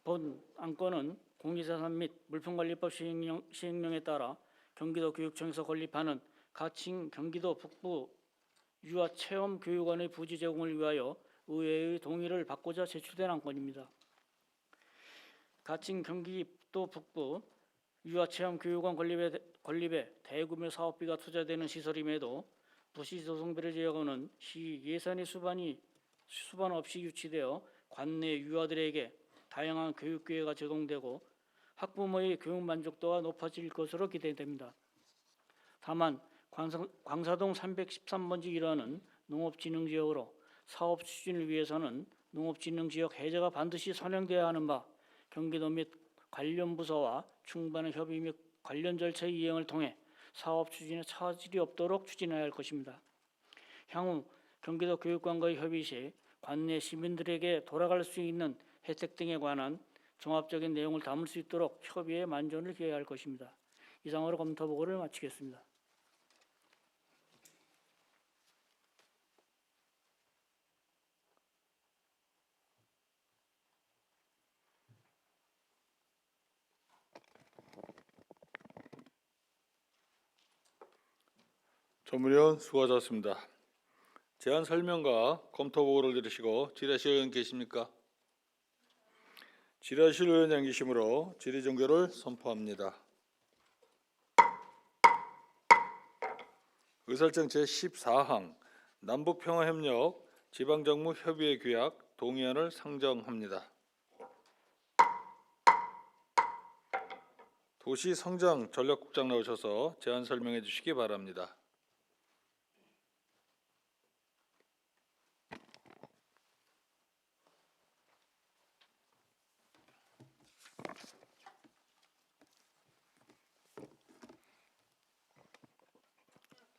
본 안건은 공유자산 및 물품관리법 시행령에 따라 경기도 교육청에서 건립하는 가칭 경기도 북부 유아체험교육원의 부지 제공을 위하여 의회의 동의를 받고자 제출된 안건입니다. 가칭 경기도 북부 유아체험교육원 건립에 대규모 사업비가 투자되는 시설임에도 부시조성비를 제외하고는 시 예산의 수반 없이 유치되어 관내 유아들에게 다양한 교육 기회가 제공되고 학부모의 교육 만족도가 높아질 것으로 기대됩니다. 다만 광사동 313번지 1호는 농업진흥지역으로 사업 추진을 위해서는 농업진흥지역 해제가 반드시 선행돼야 하는 바 경기도 및 관련 부서와 충분한 협의 및 관련 절차의 이행을 통해 사업 추진에 차질이 없도록 추진해야 할 것입니다. 향후 경기도 교육관과의 협의 시 관내 시민들에게 돌아갈 수 있는 혜택 등에 관한 종합적인 내용을 담을 수 있도록 협의에 만전을 기해야 할 것입니다. 이상으로 검토 보고를 마치겠습니다. 전문위원 수고하셨습니다. 제안 설명과 검토 보고를 들으시고 질의하실 의원 계십니까? 질의하실 의원이 계시므로 질의 종결을 선포합니다. 의사일정 제14항 남북평화협력 지방정부협의회 규약 동의안을 상정합니다. 도시성장전략국장 나오셔서 제안 설명해 주시기 바랍니다.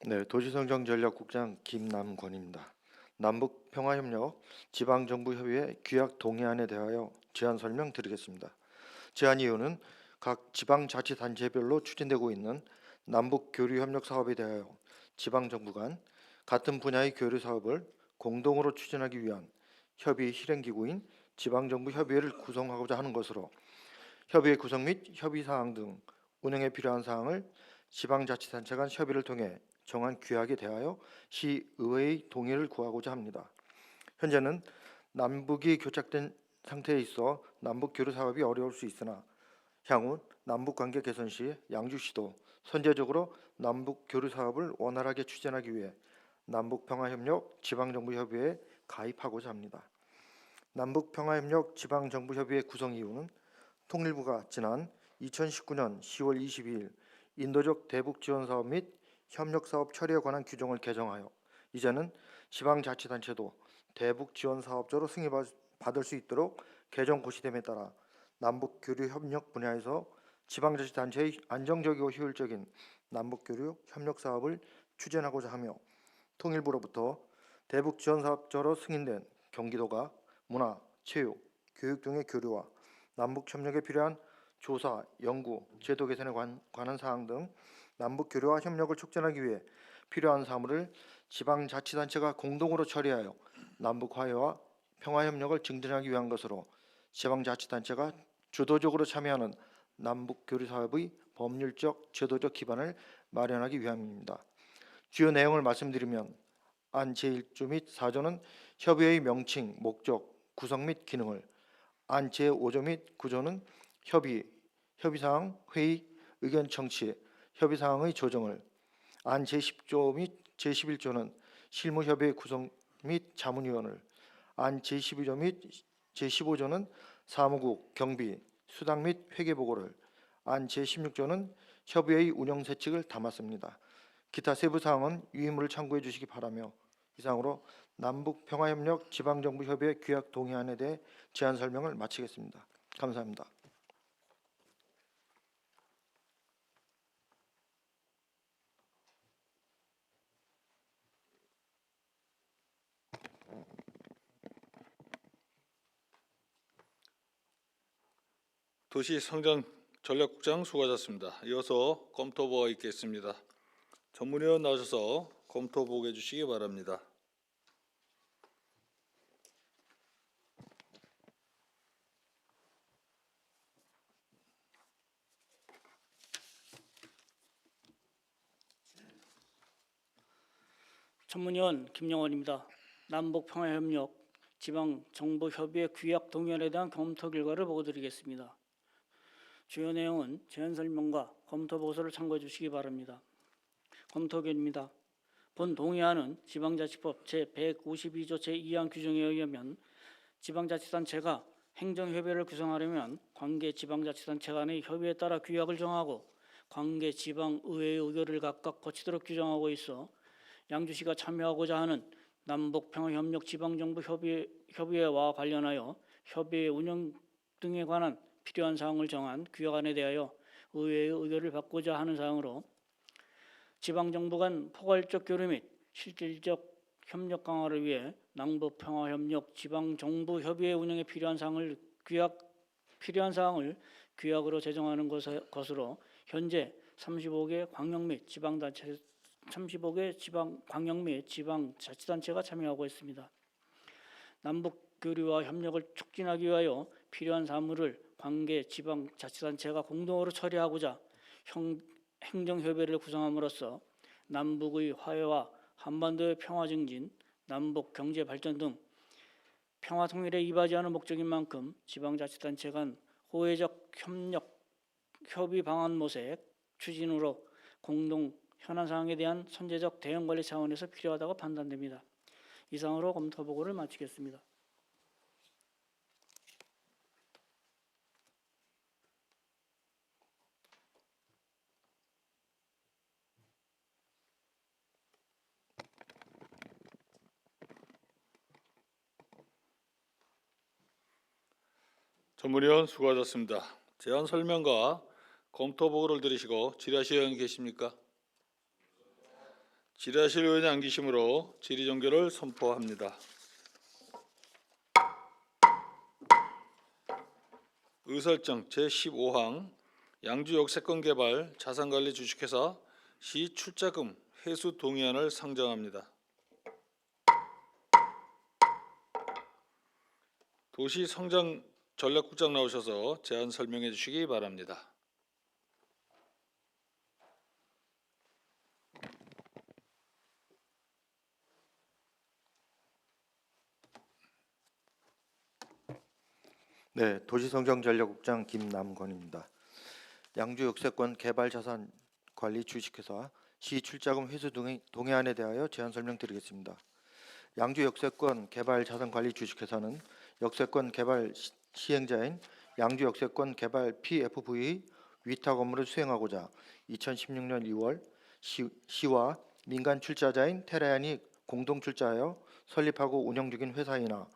네, 도시성장전략국장 김남권입니다. 남북평화협력 지방정부협의회 규약 동의안에 대하여 제안 설명드리겠습니다. 제안 이유는 각 지방자치단체별로 추진되고 있는 남북교류협력 사업에 대하여 지방정부 간 같은 분야의 교류 사업을 공동으로 추진하기 위한 협의 실행기구인 지방정부협의회를 구성하고자 하는 것으로 협의회 구성 및 협의사항 등 운영에 필요한 사항을 지방자치단체 간 협의를 통해 정한 규약에 대하여 시의회의 동의를 구하고자 합니다. 현재는 남북이 교착된 상태에 있어 남북 교류 사업이 어려울 수 있으나 향후 남북 관계 개선 시 양주시도 선제적으로 남북 교류 사업을 원활하게 추진하기 위해 남북평화협력 지방정부협의회에 가입하고자 합니다. 남북평화협력 지방정부협의회 구성 이유는 통일부가 지난 2019년 10월 22일 인도적 대북 지원 사업 및 협력 사업 처리에 관한 규정을 개정하여 이제는 지방자치단체도 대북 지원 사업자로 승인받을 수 있도록 개정 고시됨에 따라 남북 교류 협력 분야에서 지방자치단체의 안정적이고 효율적인 남북 교류 협력 사업을 추진하고자 하며 통일부로부터 대북 지원 사업자로 승인된 경기도가 문화, 체육, 교육 등의 교류와 남북 협력에 필요한 조사, 연구, 제도 개선에 관한 사항 등 남북 교류와 협력을 촉진하기 위해 필요한 사무를 지방자치단체가 공동으로 처리하여 남북 화해와 평화 협력을 증진하기 위한 것으로 지방자치단체가 주도적으로 참여하는 남북 교류 사업의 법률적, 제도적 기반을 마련하기 위함입니다. 주요 내용을 말씀드리면 안 제1조 및 4조는 협의회의 명칭, 목적, 구성 및 기능을, 안 제5조 및 9조는 협의사항, 회의, 의견 청취, 협의사항의 조정을, 안 제10조 및 제11조는 실무협의회 구성 및 자문위원을, 안 제12조 및 제15조는 사무국, 경비, 수당 및 회계보고를, 안 제16조는 협의회의 운영세칙을 담았습니다. 기타 세부 사항은 유의물을 참고해 주시기 바라며 이상으로 남북평화협력 지방정부협의회 규약 동의안에 대해 제안 설명을 마치겠습니다. 감사합니다. 도시성장전략국장 수고하셨습니다. 이어서 검토보고가 있겠습니다. 전문위원 나오셔서 검토보고해 주시기 바랍니다. 전문위원 김영원입니다. 남북평화협력 지방정부협의회 규약 동의안에 대한 검토 결과를 보고드리겠습니다. 주요 내용은 제안 설명과 검토 보고서를 참고해 주시기 바랍니다. 검토견입니다. 본 동의안은 지방자치법 제152조 제2항 규정에 의하면 지방자치단체가 행정협의회를 구성하려면 관계 지방자치단체 간의 협의에 따라 규약을 정하고 관계 지방의회의 의결을 각각 거치도록 규정하고 있어 양주시가 참여하고자 하는 남북평화협력 지방정부협의회와 관련하여 협의회 운영 등에 관한 필요한 사항을 정한 규약안에 대하여 의회의 의결을 받고자 하는 사항으로 지방정부 간 포괄적 교류 및 실질적 협력 강화를 위해 남북평화협력 지방정부협의회 운영에 필요한 사항을 규약으로 제정하는 것으로 현재 35개 광역 및 지방자치단체가 참여하고 있습니다. 남북 교류와 협력을 촉진하기 위하여 필요한 사무를 관계 지방자치단체가 공동으로 처리하고자 행정협의회를 구성함으로써 남북의 화해와 한반도의 평화 증진, 남북 경제 발전 등 평화 통일에 이바지하는 목적인 만큼 지방자치단체 간 호혜적 협의 방안 모색 추진으로 공동 현안 사항에 대한 선제적 대응 관리 차원에서 필요하다고 판단됩니다. 이상으로 검토 보고를 마치겠습니다. 전문위원 수고하셨습니다. 제안 설명과 검토 보고를 들으시고 질의하실 의원이 계십니까? 질의하실 의원이 안 계시므로 질의 종결을 선포합니다. 의설정 제15항 양주 역세권 개발 자산관리 주식회사 시 출자금 회수 동의안을 상정합니다. 도시성장전략국장 나오셔서 제안 설명해 주시기 바랍니다. 네, 도시성장전략국장 김남건입니다. 양주 역세권 개발자산 관리 주식회사 시 출자금 회수 등의 동의안에 대하여 제안 설명드리겠습니다. 양주 역세권 개발자산 관리 주식회사는 역세권 개발 시행자인 양주 역세권 개발 PFV 위탁 업무를 수행하고자 2016년 2월 시와 민간 출자자인 테라얀이 공동 출자하여 설립하고 운영 중인 회사이나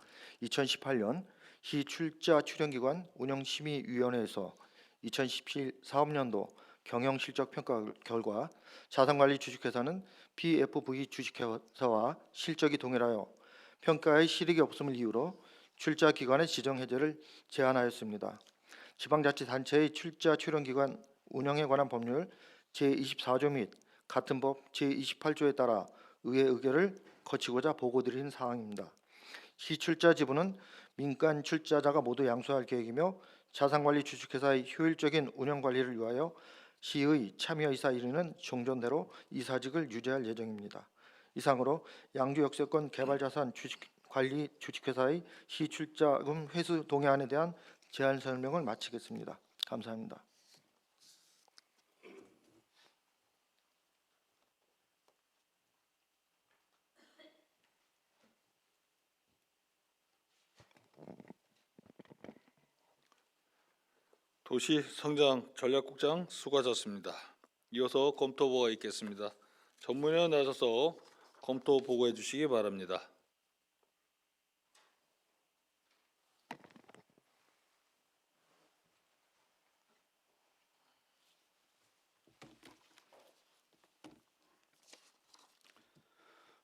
2018년 시 출자 출연기관 운영심의위원회에서 2017 사업년도 경영실적 평가 결과 자산관리 주식회사는 PFV 주식회사와 실적이 동일하여 평가에 실익이 없음을 이유로 출자 기관의 지정 해제를 제안하였습니다. 지방자치단체의 출자 출연기관 운영에 관한 법률 제24조 및 같은 법 제28조에 따라 의회 의결을 거치고자 보고드리는 사항입니다. 시 출자 지분은 민간 출자자가 모두 양수할 계획이며 자산관리 주식회사의 효율적인 운영 관리를 위하여 시의 참여이사 1인은 종전대로 이사직을 유지할 예정입니다. 이상으로 양주 역세권 개발자산 관리 주식회사의 시 출자금 회수 동의안에 대한 제안 설명을 마치겠습니다. 감사합니다. 도시성장전략국장 수고하셨습니다. 이어서 검토보고가 있겠습니다. 전문위원 나서서 검토 보고해 주시기 바랍니다.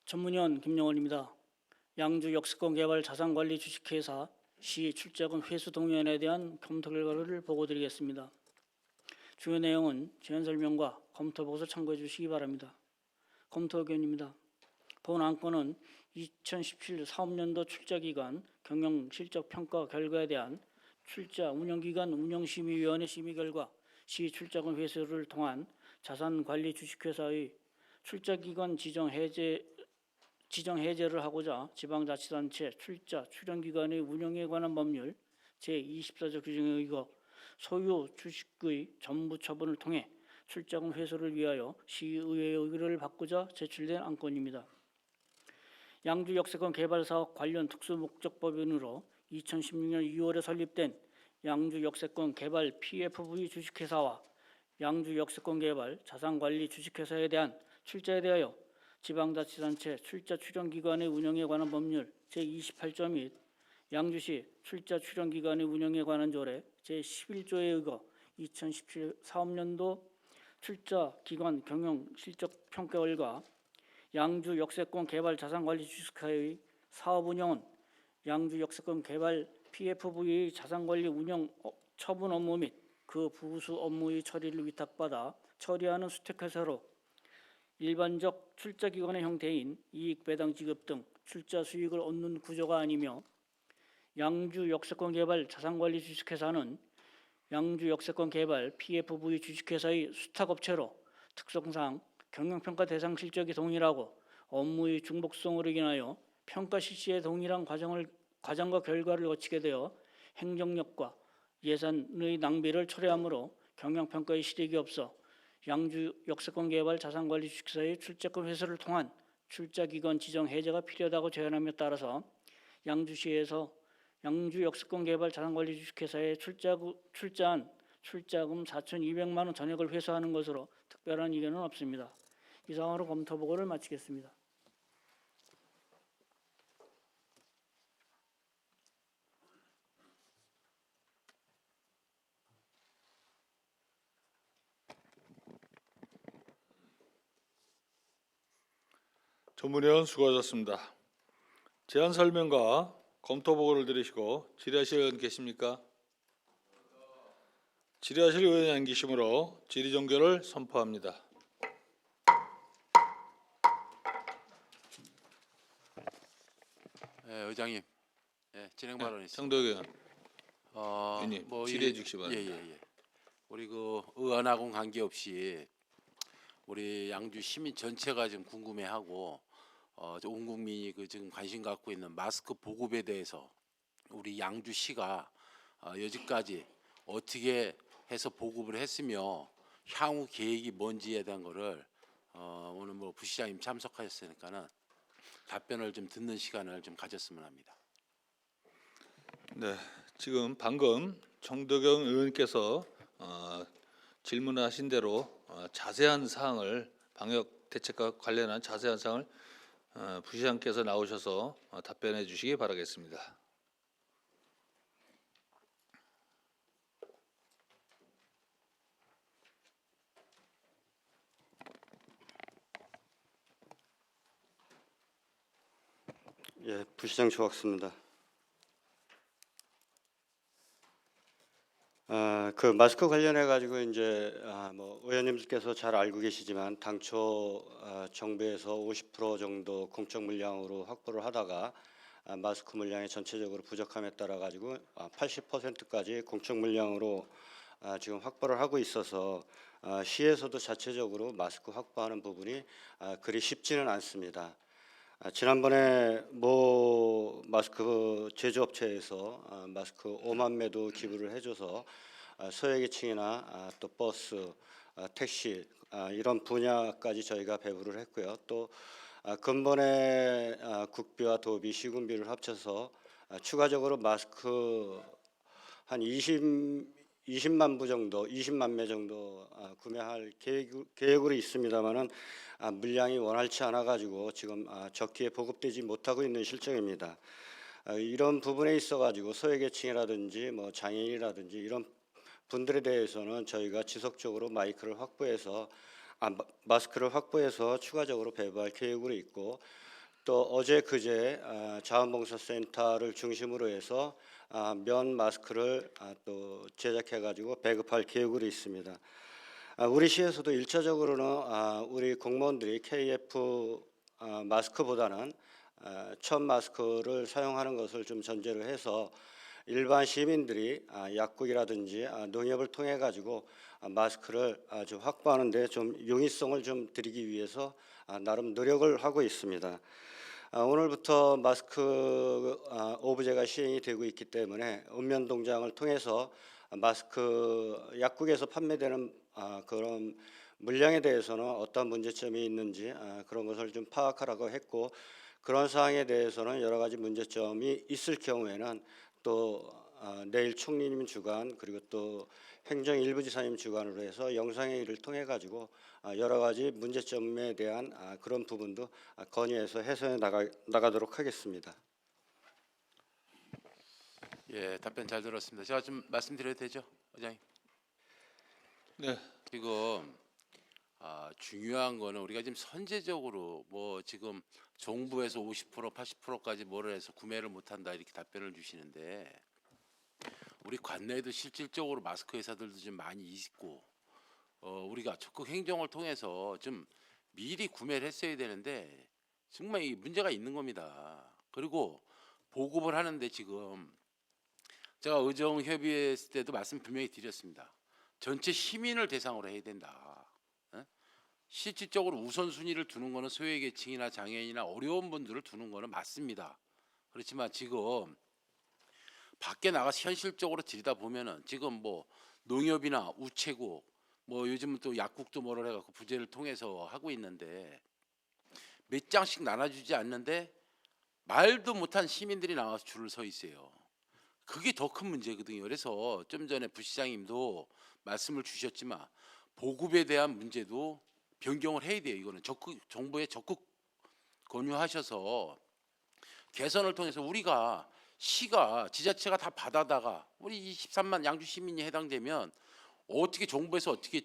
전문위원 김영원입니다. 양주 역세권 개발 자산관리 주식회사 시 출자금 회수 동의안에 대한 검토 결과를 보고드리겠습니다. 주요 내용은 제안 설명과 검토 보고서 참고해 주시기 바랍니다. 검토 의견입니다. 본 안건은 2017 사업년도 출자기간 경영 실적 평가 결과에 대한 출자 운영기관 운영심의위원회 심의 결과 시 출자금 회수를 통한 자산관리 주식회사의 출자기관 지정 해제를 하고자 지방자치단체 출자 출연기관의 운영에 관한 법률 제24조 규정에 의거 소유 주식의 전부 처분을 통해 출자금 회수를 위하여 시의회의 의결을 받고자 제출된 안건입니다. 양주 역세권 개발사업 관련 특수목적법인으로 2016년 2월에 설립된 양주 역세권 개발 PFV 주식회사와 양주 역세권 개발 자산관리 주식회사에 대한 출자에 대하여 지방자치단체 출자 출연기관의 운영에 관한 법률 제28조 및 양주시 출자 출연기관의 운영에 관한 조례 제11조에 의거 2017 사업년도 출자기관 경영 실적 평가 결과 양주 역세권 개발 자산관리 주식회사의 사업 운영은 양주 역세권 개발 PFV의 자산관리 운영 처분 업무 및 그 부수 업무의 처리를 위탁받아 처리하는 수택회사로 일반적 출자기관의 형태인 이익배당 지급 등 출자 수익을 얻는 구조가 아니며 양주 역세권 개발 자산관리 주식회사는 양주 역세권 개발 PFV 주식회사의 수탁업체로 특성상 경영평가 대상 실적이 동일하고 업무의 중복성으로 인하여 평가 실시에 동일한 과정과 결과를 거치게 되어 행정력과 예산의 낭비를 초래하므로 경영평가의 실익이 없어 양주 역세권 개발 자산관리 주식회사의 출자금 회수를 통한 출자기관 지정 해제가 필요하다고 제안함에 따라서 양주시에서 양주 역세권 개발 자산관리 주식회사에 출자한 출자금 4,200만 원 전액을 회수하는 것으로 특별한 이견은 없습니다. 이상으로 검토 보고를 마치겠습니다. 전문위원 수고하셨습니다. 제안 설명과 검토 보고를 들으시고 질의하실 의원 계십니까? 질의하실 의원이 안 계시므로 질의 종결을 선포합니다. 의장님, 진행 발언 있습니다. 정도혁 의원, 의원님, 질의해 주시기 바랍니다. 예. 우리 그 의원하고는 관계없이 우리 양주 시민 전체가 지금 궁금해하고 온 국민이 그 지금 관심 갖고 있는 마스크 보급에 대해서 우리 양주시가 여지까지 어떻게 해서 보급을 했으며 향후 계획이 뭔지에 대한 거를 오늘 뭐 부시장님 참석하셨으니까는 답변을 좀 듣는 시간을 좀 가졌으면 합니다. 네, 지금 방금 정덕영 의원께서 질문하신 대로 자세한 사항을 방역 대책과 관련한 자세한 사항을 부시장께서 나오셔서 답변해 주시기 바라겠습니다. 예, 부시장 조학수입니다. 그 마스크 관련해 가지고 이제 뭐 의원님들께서 잘 알고 계시지만 당초 정부에서 50% 정도 공적 물량으로 확보를 하다가 마스크 물량이 전체적으로 부족함에 따라 가지고 80%까지 공적 물량으로 지금 확보를 하고 있어서 시에서도 자체적으로 마스크 확보하는 부분이 그리 쉽지는 않습니다. 지난번에 모 마스크 제조업체에서 마스크 5만 매도 기부를 해줘서 소외계층이나 또 버스, 택시 이런 분야까지 저희가 배부를 했고요. 또 근본에 국비와 도비, 시군비를 합쳐서 추가적으로 마스크 한 20만 부 정도, 20만 매 정도 구매할 계획으로 있습니다만은 물량이 원활치 않아 가지고 지금 적기에 보급되지 못하고 있는 실정입니다. 이런 부분에 있어 가지고 소외계층이라든지 뭐 장애인이라든지 이런 분들에 대해서는 저희가 지속적으로 마스크를 확보해서 추가적으로 배부할 계획으로 있고, 또 어제 그제 자원봉사센터를 중심으로 해서 면 마스크를 또 제작해 가지고 배급할 계획으로 있습니다. 우리 시에서도 1차적으로는 우리 공무원들이 KF 마스크보다는 천 마스크를 사용하는 것을 좀 전제로 해서 일반 시민들이 약국이라든지 농협을 통해 가지고 마스크를 좀 확보하는 데 좀 용이성을 좀 드리기 위해서 나름 노력을 하고 있습니다. 오늘부터 마스크 오브제가 시행이 되고 있기 때문에 읍면 동장을 통해서 마스크 약국에서 판매되는 그런 물량에 대해서는 어떤 문제점이 있는지 그런 것을 좀 파악하라고 했고, 그런 사항에 대해서는 여러 가지 문제점이 있을 경우에는 또 내일 총리님 주관 그리고 또 행정 일부 지사님 주관으로 해서 영상회의를 통해 가지고 여러 가지 문제점에 대한 그런 부분도 건의해서 해소해 나가도록 하겠습니다. 예, 답변 잘 들었습니다. 제가 좀 말씀드려도 되죠, 의장님? 네, 지금 중요한 거는 우리가 지금 선제적으로 뭐 지금 정부에서 50% 80%까지 뭐를 해서 구매를 못한다 이렇게 답변을 주시는데, 우리 관내에도 실질적으로 마스크 회사들도 좀 많이 있고 우리가 적극 행정을 통해서 좀 미리 구매를 했어야 되는데 정말 이 문제가 있는 겁니다. 그리고 보급을 하는데 지금 제가 의정 협의했을 때도 말씀 분명히 드렸습니다. 전체 시민을 대상으로 해야 된다. 실질적으로 우선순위를 두는 거는 소외계층이나 장애인이나 어려운 분들을 두는 거는 맞습니다. 그렇지만 지금 밖에 나가서 현실적으로 들여다보면은 지금 뭐 농협이나 우체국 뭐 요즘은 또 약국도 뭐를 해갖고 부재를 통해서 하고 있는데 몇 장씩 나눠주지 않는데 말도 못한 시민들이 나와서 줄을 서 있어요. 그게 더 큰 문제거든요. 그래서 좀 전에 부시장님도 말씀을 주셨지만 보급에 대한 문제도 변경을 해야 돼요. 이거는 정부에 적극 권유하셔서 개선을 통해서 우리가 시가 지자체가 다 받아다가 우리 23만 양주 시민이 해당되면 어떻게 정부에서 어떻게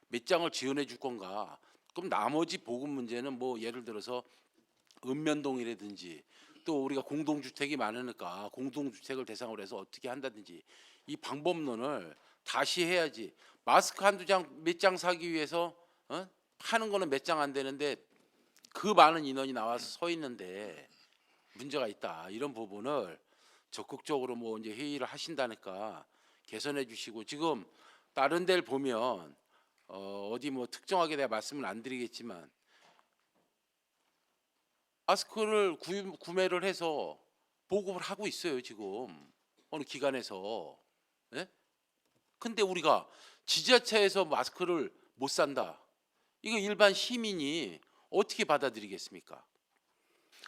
몇 장을 지원해 줄 건가? 그럼 나머지 보급 문제는 뭐 예를 들어서 읍면동이라든지 또 우리가 공동주택이 많으니까 공동주택을 대상으로 해서 어떻게 한다든지 이 방법론을 다시 해야지. 마스크 한두 장 몇 장 사기 위해서 파는 거는 몇 장 안 되는데 그 많은 인원이 나와서 서 있는데 문제가 있다. 이런 부분을 적극적으로 뭐 이제 회의를 하신다니까 개선해 주시고, 지금 다른 데를 보면 어디 뭐 특정하게 내가 말씀을 안 드리겠지만 마스크를 구매를 해서 보급을 하고 있어요. 지금 어느 기관에서 예? 근데 우리가 지자체에서 마스크를 못 산다. 이거 일반 시민이 어떻게 받아들이겠습니까?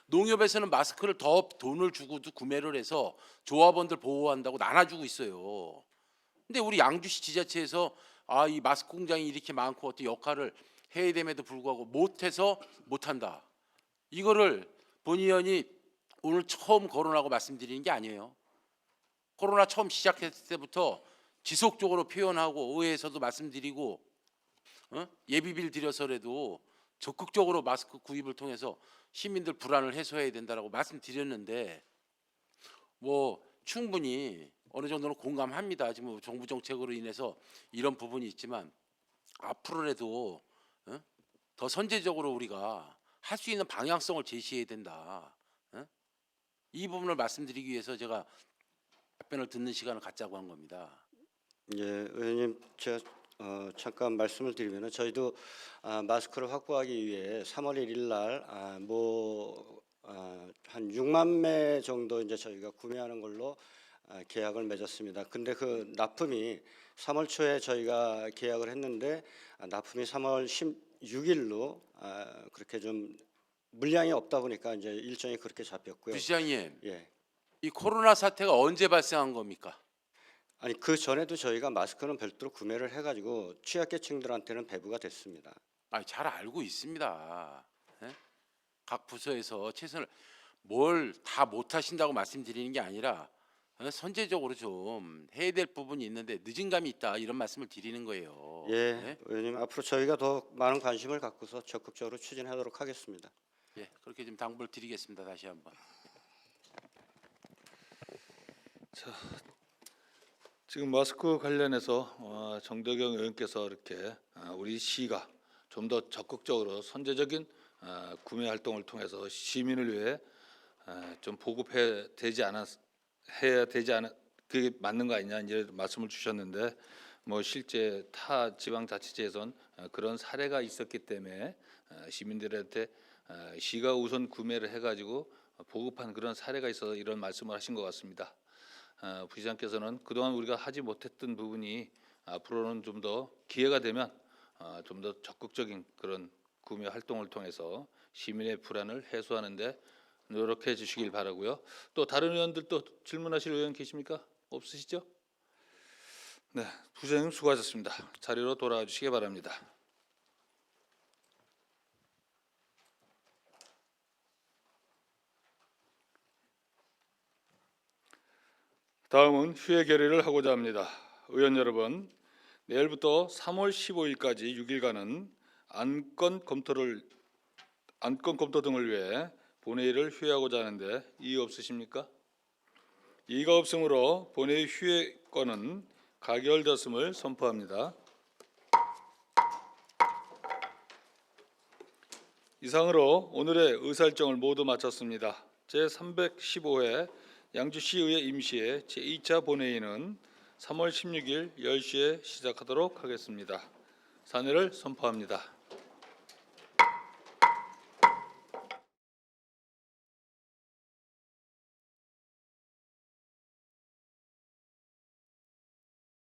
농협에서는 마스크를 더 돈을 주고도 구매를 해서 조합원들 보호한다고 나눠주고 있어요. 근데 우리 양주시 지자체에서 이 마스크 공장이 이렇게 많고 어떤 역할을 해야 됨에도 불구하고 못해서 못한다. 이거를 본 의원이 오늘 처음 거론하고 말씀드리는 게 아니에요. 코로나 처음 시작했을 때부터 지속적으로 표현하고 의회에서도 말씀드리고 예비비를 들여서라도 적극적으로 마스크 구입을 통해서 시민들 불안을 해소해야 된다라고 말씀드렸는데 뭐 충분히 어느 정도는 공감합니다. 지금 정부 정책으로 인해서 이런 부분이 있지만 앞으로라도 더 선제적으로 우리가 할 수 있는 방향성을 제시해야 된다. 이 부분을 말씀드리기 위해서 제가 답변을 듣는 시간을 갖자고 한 겁니다. 예, 의원님 제가 잠깐 말씀을 드리면은 저희도 마스크를 확보하기 위해 3월 1일 날 한 6만 매 정도 이제 저희가 구매하는 걸로 계약을 맺었습니다. 근데 그 납품이 3월 초에 저희가 계약을 했는데 납품이 3월 16일로 그렇게 좀 물량이 없다 보니까 이제 일정이 그렇게 잡혔고요. 부시장님, 예. 이 코로나 사태가 언제 발생한 겁니까? 아니 그 전에도 저희가 마스크는 별도로 구매를 해가지고 취약계층들한테는 배부가 됐습니다. 잘 알고 있습니다. 예? 각 부서에서 최선을 뭘 다 못하신다고 말씀드리는 게 아니라 선제적으로 좀 해야 될 부분이 있는데 늦은 감이 있다 이런 말씀을 드리는 거예요. 예, 의원님 앞으로 저희가 더 많은 관심을 갖고서 적극적으로 추진하도록 하겠습니다. 예, 그렇게 좀 당부를 드리겠습니다. 다시 한번. 지금 마스크 관련해서 정덕영 의원께서 이렇게 우리 시가 좀 더 적극적으로 선제적인 구매 활동을 통해서 시민을 위해 좀 보급해야 되지 않아 그게 맞는 거 아니냐 이제 말씀을 주셨는데 뭐 실제 타 지방자치제에선 그런 사례가 있었기 때문에 시민들한테 시가 우선 구매를 해가지고 보급한 그런 사례가 있어서 이런 말씀을 하신 것 같습니다. 부시장께서는 그동안 우리가 하지 못했던 부분이 앞으로는 좀 더 기회가 되면 좀 더 적극적인 그런 구매 활동을 통해서 시민의 불안을 해소하는 데 노력해 주시길 바라고요. 또 다른 의원들 또 질문하실 의원 계십니까? 없으시죠? 네, 부시장님 수고하셨습니다. 자리로 돌아와 주시기 바랍니다. 다음은 휴회 결의를 하고자 합니다. 의원 여러분, 내일부터 3월 15일까지 6일간은 안건 검토 등을 위해 본회의를 휴회하고자 하는데 이의 없으십니까? 이의가 없으므로 본회의 휴회권은 가결되었음을 선포합니다. 이상으로 오늘의 의사일정을 모두 마쳤습니다. 제315회 양주시의회 임시회 제2차 본회의는 3월 16일 10시에 시작하도록 하겠습니다. 사내를 선포합니다.